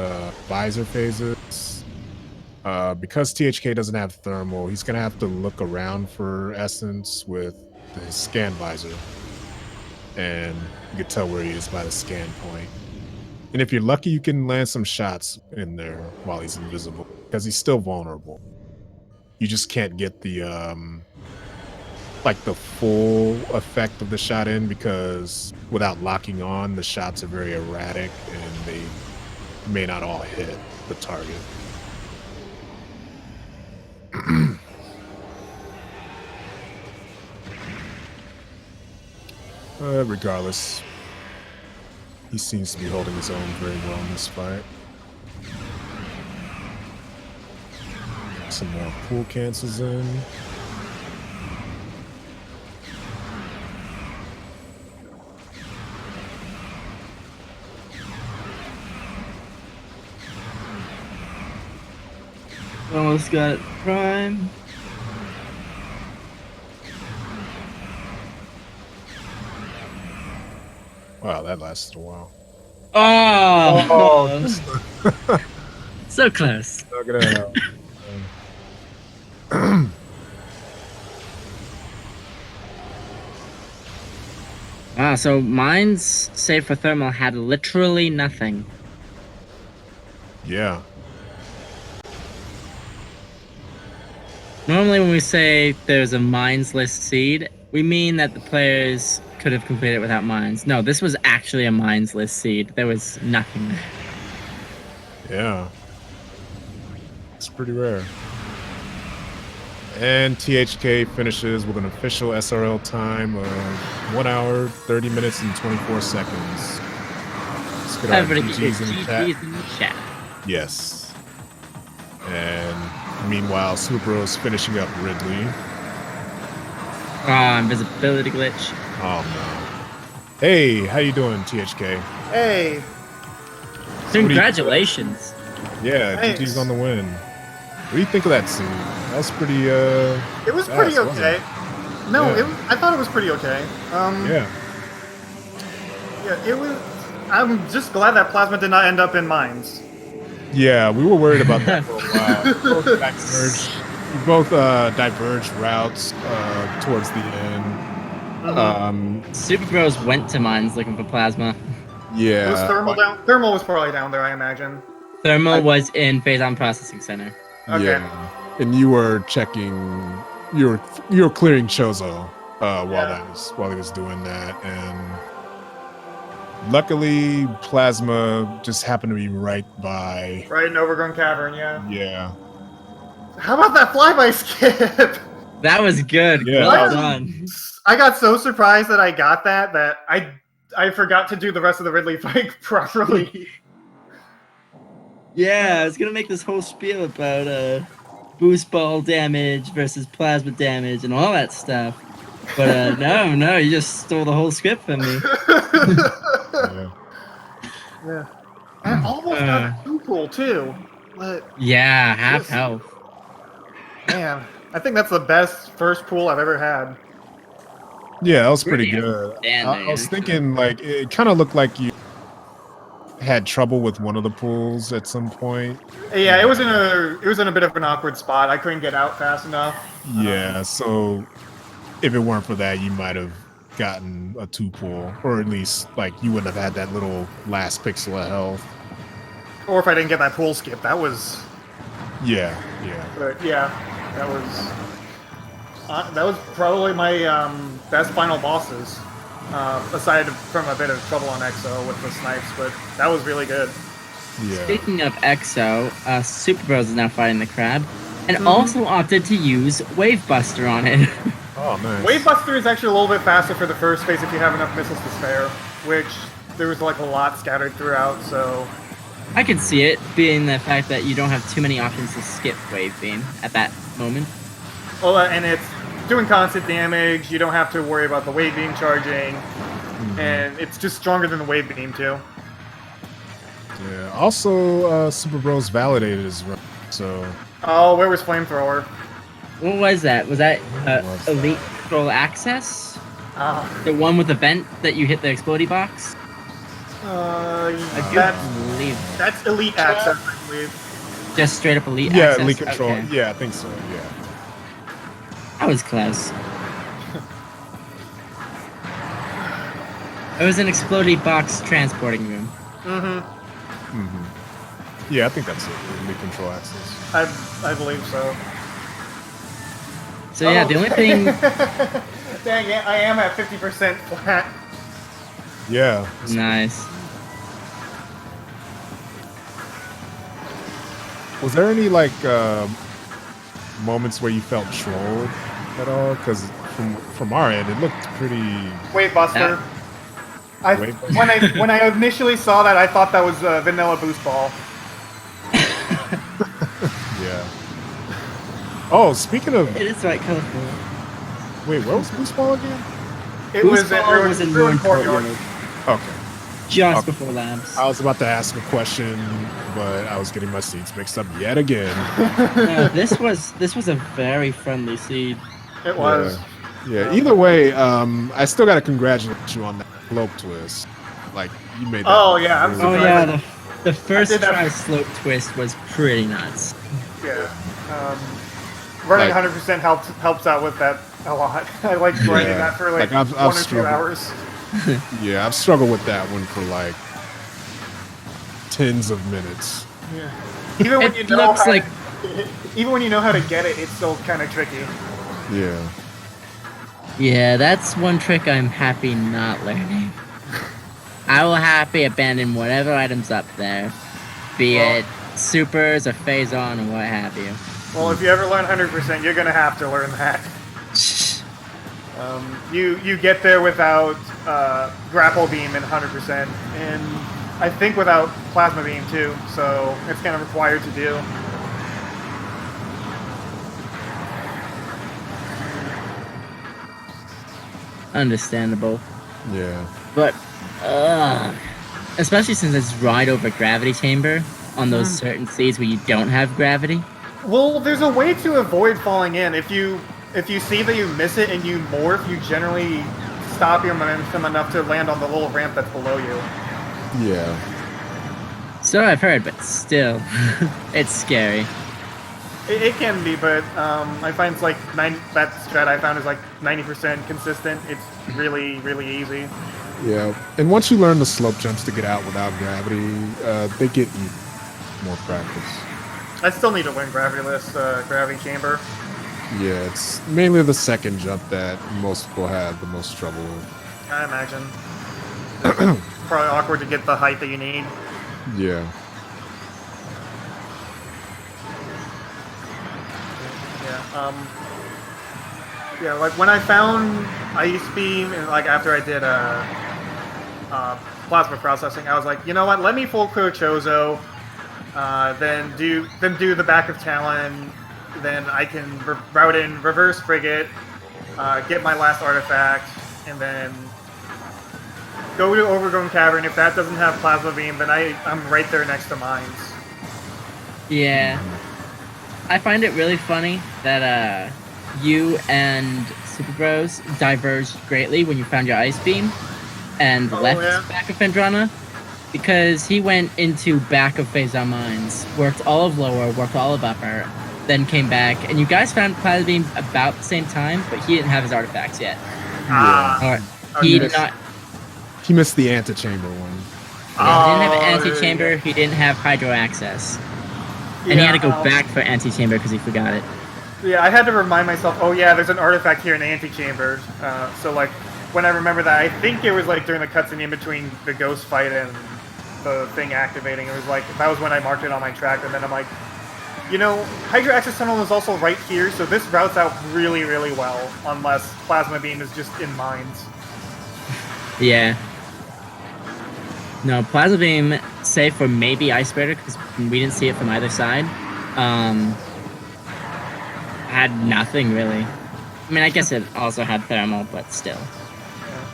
visor phases, because THK doesn't have thermal, he's gonna have to look around for Essence with his scan visor, and you can tell where he is by the scan point. And if you're lucky, you can land some shots in there while he's invisible, because he's still vulnerable. You just can't get the like the full effect of the shot in, because without locking on, the shots are very erratic and they may not all hit the target. Regardless, he seems to be holding his own very well in this fight. Some more pool cancels in. Almost got Prime. Wow, that lasted a while. Oh! So close. Not gonna Wow, so mine's, save for thermal, had literally nothing. Yeah. Normally when we say there's a mines-less seed, we mean that the players could have completed it without mines. No, this was actually a mines-less seed. There was nothing there. Yeah. It's pretty rare. And THK finishes with an official SRL time of 1 hour, 30 minutes, and 24 seconds. Let's get our Everybody get your GGs in the chat. GGs in the chat. Yes. And meanwhile, Superbros finishing up Ridley. Ah, invisibility glitch. Oh no. Hey, how you doing, THK? Hey, Congratulations. Yeah, Thanks. GG's on the win. What do you think of that scene? That was pretty it was pretty fast, wasn't okay. it? No, Yeah. I thought it was pretty okay. Yeah. Yeah, it was. I'm just glad that plasma did not end up in mines. Yeah, we were worried about that for a while. Both diverged routes towards the end. Super Bros went to mines looking for plasma. Yeah. Was thermal down? Thermal was probably down there, I imagine. Thermal was in Phazon Processing Center. Okay. Yeah. And you were checking, you were clearing Chozo while he was doing that, and luckily plasma just happened to be right by. Right in Overgrown Cavern, yeah. Yeah. How about that flyby skip? That was good. Yeah, Well that was- done. I got so surprised that I got that I forgot to do the rest of the Ridley fight properly. Yeah, I was gonna make this whole spiel about boost ball damage versus plasma damage and all that stuff. But no, you just stole the whole script from me. Yeah. Yeah. I almost got a 2-pool too. But Yeah, half Yes. health. man, I think that's the best first pool I've ever had. Yeah, that was pretty Pretty good. outstanding, I was actually. thinking, like, it kind of looked like you had trouble with one of the pools at some point. Yeah, it was in a bit of an awkward spot. I couldn't get out fast enough. Yeah, so if it weren't for that, you might have gotten a 2-pool, or at least, like, you wouldn't have had that little last pixel of health. Or if I didn't get that pool skip, that was. Yeah. But yeah, that was probably my best final bosses. Aside from a bit of trouble on EXO with the snipes, but that was really good. Yeah. Speaking of EXO, Super Bros is now fighting the crab, and also opted to use Wave Buster on it. Oh, nice. Wave Buster is actually a little bit faster for the first phase if you have enough missiles to spare, which there was like a lot scattered throughout, so. I could see it being the fact that you don't have too many options to skip Wave Beam at that moment. Well, and it's doing constant damage, you don't have to worry about the wave beam charging, and it's just stronger than the wave beam too. Yeah. Also, Super Bros validated his run, so. Oh, where was Flamethrower? What was that? Was that What was that? Elite Control Access? Ah, The one with the vent that you hit the explodey box? I do that's believe. that's elite access, I believe. Just straight up Elite Yeah, Access? elite control. Okay. Yeah, I think so. Yeah. That was close. It was an explodey box transporting room. Yeah, I think that's it. Elite control access. I believe so. So yeah, the only thing. Dang it, I am at 50% flat. Yeah. Nice. Was there any like moments where you felt trolled at all? Because from our end, it looked pretty. Wave Buster. Wave Buster? When I initially saw that, I thought that was vanilla boost ball. Yeah. Oh, speaking of, It is right colorful. wait, where was Boost Ball again? It Boost was at Ball was in Ruined Courtyard. Courtyard. Okay. Just Okay. before labs. I was about to ask a question, but I was getting my seats mixed up yet again. No, this was a very friendly seed. It was. Yeah. Either way, I still got to congratulate you on that slope twist. Like you made that. Oh, yeah, I'm really Oh surprised. yeah, the first did that- try slope twist was pretty nuts. Yeah. Running Like- 100% helps out with that a lot. I like grinding Yeah. that for like, Like, I've 1 or 2 struggled. hours. Yeah, I've struggled with that one for like tens of minutes. Yeah. Even when It you know looks how like even when you know how to get it, it's still kind of tricky. Yeah. yeah, that's one trick I'm happy not learning. I will happy abandon whatever items up there, be Well- it supers or phase on or what have you. Well, if you ever learn 100%, you're gonna have to learn that. You get there without grapple beam and 100%, and I think without plasma beam too. So it's kind of required to do. Understandable. Yeah. But, especially since it's right over gravity chamber on those certain seas where you don't have gravity. Well, there's a way to avoid falling in. If you see that you miss it and you morph, you generally stop your momentum enough to land on the little ramp that's below you. Yeah. So I've heard, but still, it's scary. It can be, but I find it's like that strat I found is like 90% consistent. It's really, really easy. Yeah. And once you learn the slope jumps to get out without gravity, they get you more practice. I still need to learn gravityless gravity chamber. Yeah, it's mainly the second jump that most people have the most trouble with. I imagine. Probably awkward to get the height that you need. Yeah. Yeah, like when I found ice beam and like after I did plasma processing, I was like, you know what? Let me full clear Chozo, then do the back of Talon, then I can route in reverse frigate, get my last artifact, and then go to Overgrown Cavern. If that doesn't have plasma beam, then I'm right there next to mines. Yeah. I find it really funny that you and Superbros diverged greatly when you found your ice beam and left back of Fendrana, because he went into back of Phazon Mines, worked all of lower, worked all of upper, then came back, and you guys found Plasma Beam about the same time, but he didn't have his artifacts yet. Or he did not. He missed the antechamber one. Yeah, he didn't have anti-chamber, he didn't have hydro access. And he had to go back for anti-chamber because he forgot it. Yeah, I had to remind myself, oh yeah, there's an artifact here in the antechamber. So like, when I remember that, I think it was like during the cutscene in between the ghost fight and the thing activating. It was like, that was when I marked it on my track, and then I'm like, you know, Hydro Access Tunnel is also right here, so this routes out really, really well, unless Plasma Beam is just in mines. Yeah. No, Plasma Beam, save for maybe Ice Spider, because we didn't see it from either side, had nothing, really. I mean, I guess it also had Thermal, but still. Yeah.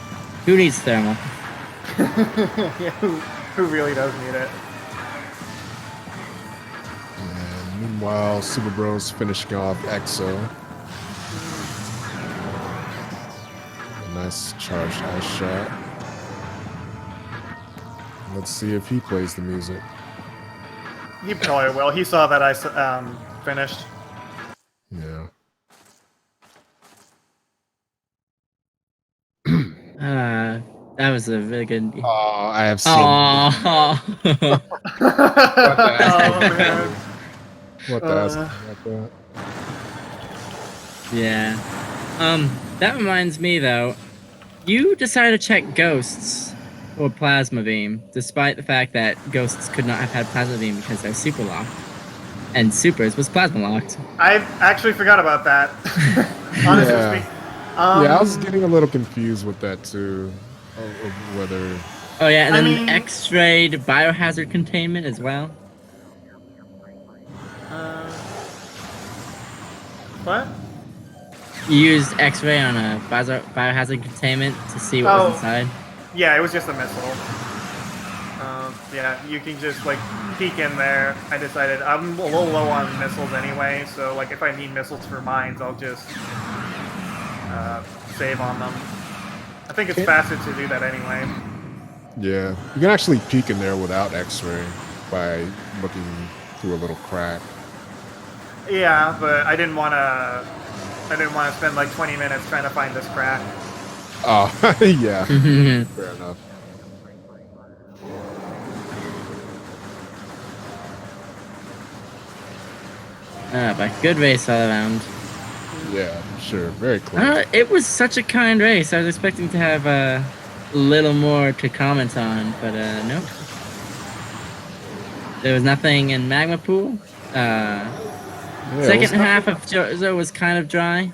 Who needs Thermal? Yeah, who really does need it? And meanwhile, Super Bros finishing off EXO. A nice charged ice shot. Let's see if he plays the music. He probably will. He saw that I finished. Yeah. That was a really good... Oh, I have so Oh. Oh man. What the hell about that? Yeah. That reminds me though, you decided to check Ghosts or Plasma Beam, despite the fact that Ghosts could not have had Plasma Beam because they're super locked. And Supers was Plasma locked. I actually forgot about that. Honestly speaking. Yeah, I was getting a little confused with that too. Of whether... Oh yeah, and I then mean- X-rayed biohazard containment as well. What? You used X-ray on a biohazard containment to see what was inside. Yeah, it was just a missile. Yeah, you can just like peek in there. I decided I'm a little low on missiles anyway, so like if I need missiles for mines, I'll just save on them. I think it's faster to do that anyway. Yeah, you can actually peek in there without X-ray by looking through a little crack. Yeah, but I didn't want to spend like 20 minutes trying to find this crack. Oh, yeah. Fair enough. But good race all around. Yeah, sure. Very close. It was such a kind race. I was expecting to have a little more to comment on, but nope. There was nothing in Magma Pool. Second half of Chozo was kind of dry,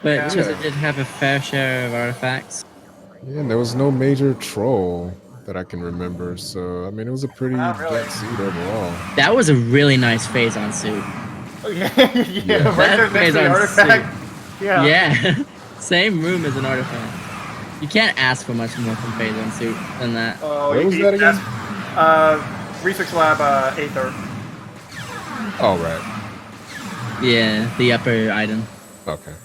but Chozo did have a fair share of artifacts. Yeah, and there was no major troll that I can remember, so I mean, it was a pretty good seed overall. That was a really nice phase on suit. Oh, yeah, yeah. Right there next to the artifact. Yeah. Yeah. Same room as an artifact. You can't ask for much more from phase on suit than that. What was that again? Research Lab Aether. Oh, right. Yeah, the upper item. Okay.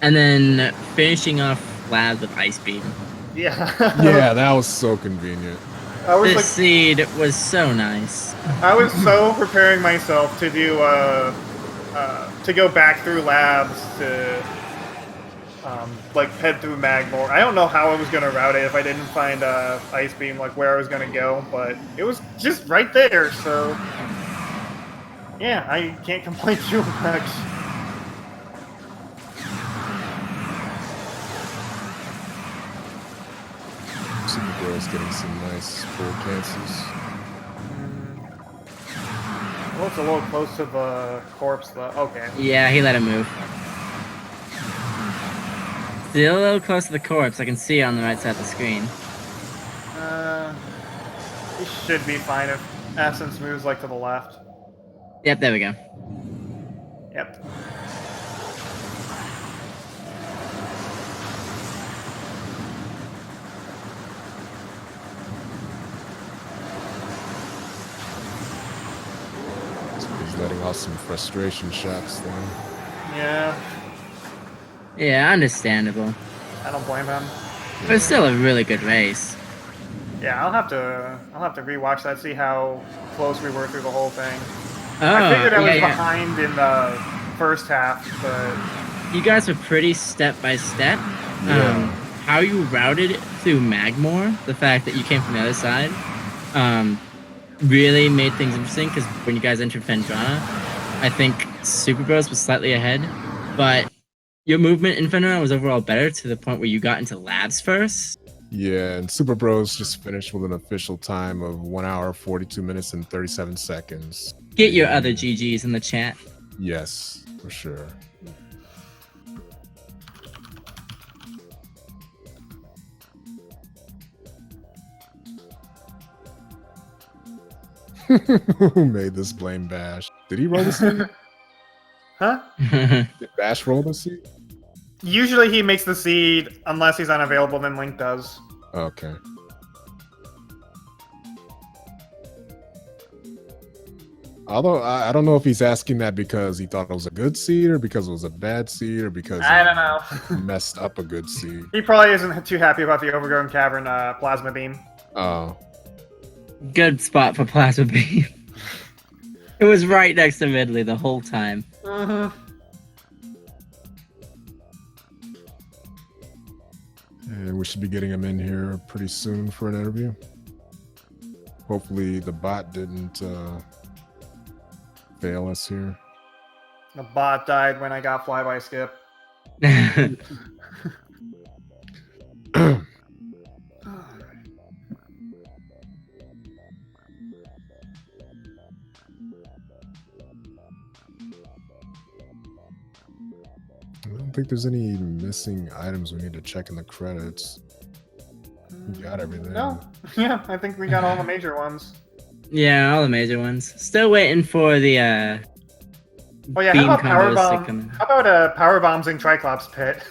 And then finishing off labs with Ice Beam. Yeah. Yeah, that was so convenient. This seed was so nice. I was so preparing myself to do to go back through labs to like head through Magmore. I don't know how I was gonna route it if I didn't find Ice Beam, like where I was gonna go, but it was just right there. So yeah, I can't complain too much. Superbros getting some nice full cancels. Well, it's a little close to the corpse, though. Okay. Yeah, he let him move. Still a little close to the corpse. I can see it on the right side of the screen. He should be fine if Essence moves like to the left. Yep, there we go. Yep. He's letting off some frustration shots there. Yeah. Yeah, understandable. I don't blame him. But it's still a really good race. Yeah, I'll have to rewatch that, see how close we were through the whole thing. Oh, I figured I was behind in the first half, but you guys were pretty step by step. How you routed it through Magmore, the fact that you came from the other side, really made things interesting, because when you guys entered Fendrana, I think Superbros was slightly ahead, but your movement in Fendrana was overall better to the point where you got into labs first. Yeah, and Superbros just finished with an official time of 1 hour, 42 minutes, and 37 seconds. Get your other GGs in the chat. Yes, for sure. Who made this blame Bash? Did he roll the seed? huh? Did Bash roll the seed? Usually he makes the seed unless he's unavailable, then Link does. Okay. Although I don't know if he's asking that because he thought it was a good seed, or because it was a bad seed, or because I don't know. messed up a good seed. He probably isn't too happy about the Overgrown Cavern plasma beam. Oh. Good spot for plasma beam. It was right next to Ridley the whole time. And we should be getting him in here pretty soon for an interview. Hopefully the bot didn't fail us here. The bot died when I got flyby skip. I don't think there's any missing items we need to check in the credits. We got everything. No, yeah, I think we got all the major ones. Yeah, all the major ones. Still waiting for the oh yeah, beam how about power combos to bomb? come in. How about power bombs in Triclops pit?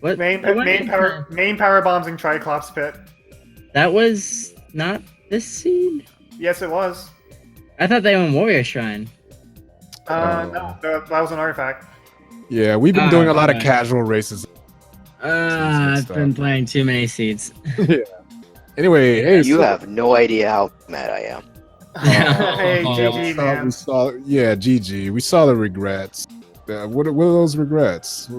What? Main power bombs in Triclops pit. That was not this seed? Yes, it was. I thought they were in Warrior Shrine. No, that was an artifact. Yeah, we've been doing a lot of casual races. I've been playing too many seeds. Yeah. Anyway, hey, you have no idea how mad I am. Hey, GG, man. GG. We saw the regrets. What are those regrets?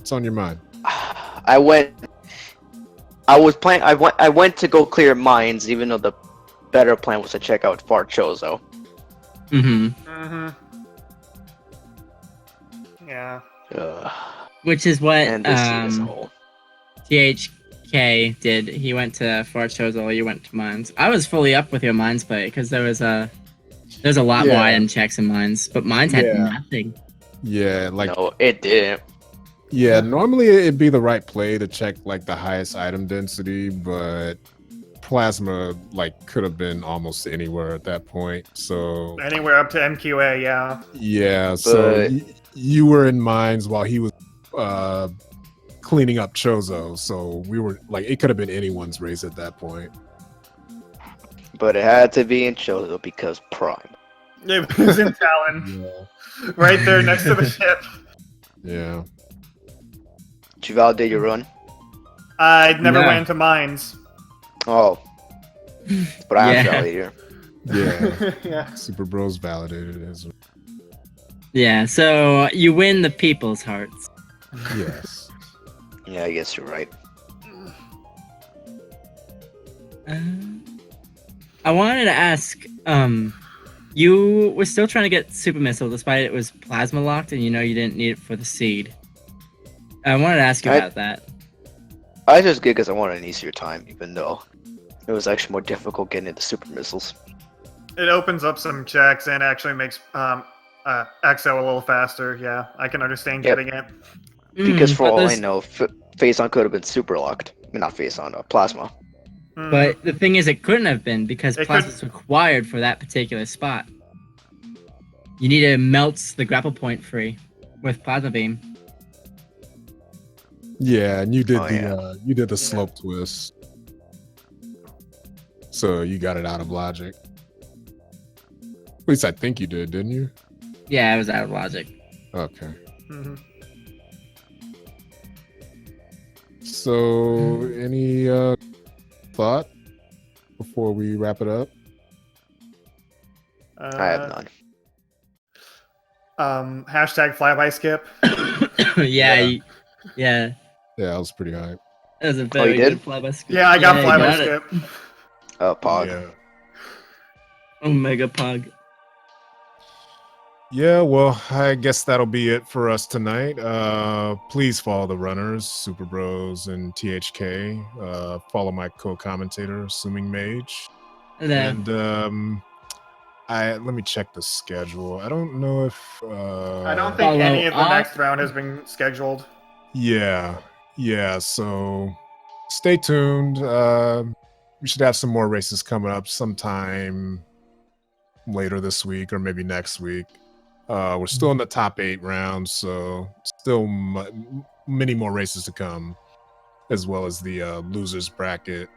What's on your mind? I went to go clear mines, even though the better plan was to check out Fart Chozo. Mm-hmm. Yeah. Which is what And this seat as a whole. THK did. He went to Far Chozo, you went to mines. I was fully up with your mines play because there's a lot more item checks in mines, but mines had nothing. Yeah, like No, it didn't. yeah, normally it'd be the right play to check like the highest item density, but plasma like could have been almost anywhere at that point. So Anywhere up to MQA, yeah. yeah, so But- you were in mines while he was cleaning up Chozo, so we were like it could have been anyone's race at that point. But it had to be in Chozo because Prime. It was in Talon, Yeah. right there next to the ship. Yeah. Did you validate your run? I never No. went into mines. Oh. But I am Yeah. validated. Yeah. Yeah. Super Bros validated his Yeah, so you win the people's hearts. yes. Yeah, I guess you're right. I wanted to ask, you were still trying to get Super Missile despite it was plasma locked and you know you didn't need it for the seed. I wanted to ask you about that. I just did because I wanted an easier time, even though it was actually more difficult getting into super missiles. It opens up some checks and actually makes XO a little faster. Yeah, I can understand Yep. getting it. Because for but all I this- know, Phazon could have been super locked. I mean, not Phazon, Plasma. Mm. But the thing is, it couldn't have been because It plasma's required for that particular spot. You need to melt the grapple point free with plasma beam. Yeah, and you did Oh, the slope twist. So you got it out of logic. At least I think you did, didn't you? Yeah, it was out of logic. Okay. Mhm. So any thought before we wrap it up? I have none. Hashtag flyby skip. Yeah. Yeah. Yeah, I was pretty hype. That was a very did? good flyby skip. Yeah, I got you flyby got it. skip. Pog. Yeah. Omega Pug. Yeah, well, I guess that'll be it for us tonight. Please follow the runners, Super Bros and THK. Follow my co-commentator, Assuming Mage. And then, And let me check the schedule. I don't know if I don't think Follow any of the up. next round has been scheduled. Yeah. So stay tuned. We should have some more races coming up sometime later this week or maybe next week. We're still in the top 8 rounds, so still many more races to come, as well as the losers bracket.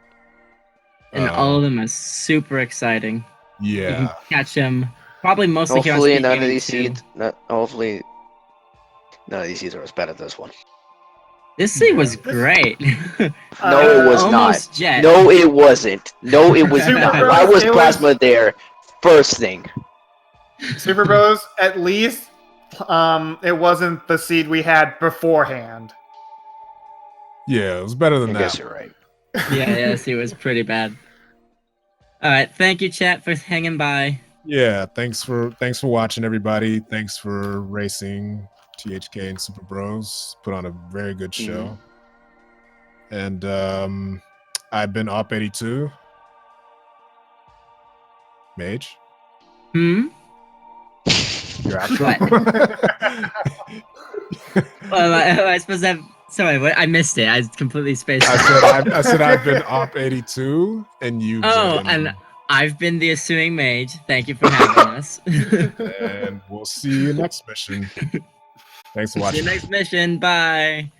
and all of them are super exciting. You can Yeah. catch them probably mostly here on Hopefully none of SpeedGaming these too. seeds. Hopefully none of these seeds are as bad as this one. This seed Yeah. was great. No, it was Almost not. Jet. No, it wasn't. No, it was Super not. Bros, Why was it was- Plasma there? First thing. Super Bros, at least it wasn't the seed we had beforehand. Yeah, it was better than I that. guess you're right. Yeah, it was pretty bad. All right, thank you, chat, for hanging by. Yeah, thanks for watching, everybody. Thanks for racing. THK and Super Bros put on a very good show. And I've been Op82. Mage, Hmm? your outro. Am I supposed to have... Sorry, what? I missed it. I completely spaced out. I said I've been Op82, and you've Oh, been, and I've been the Assuming Mage. Thank you for having us. and we'll see you next mission. Thanks for See you watching. next mission. Bye.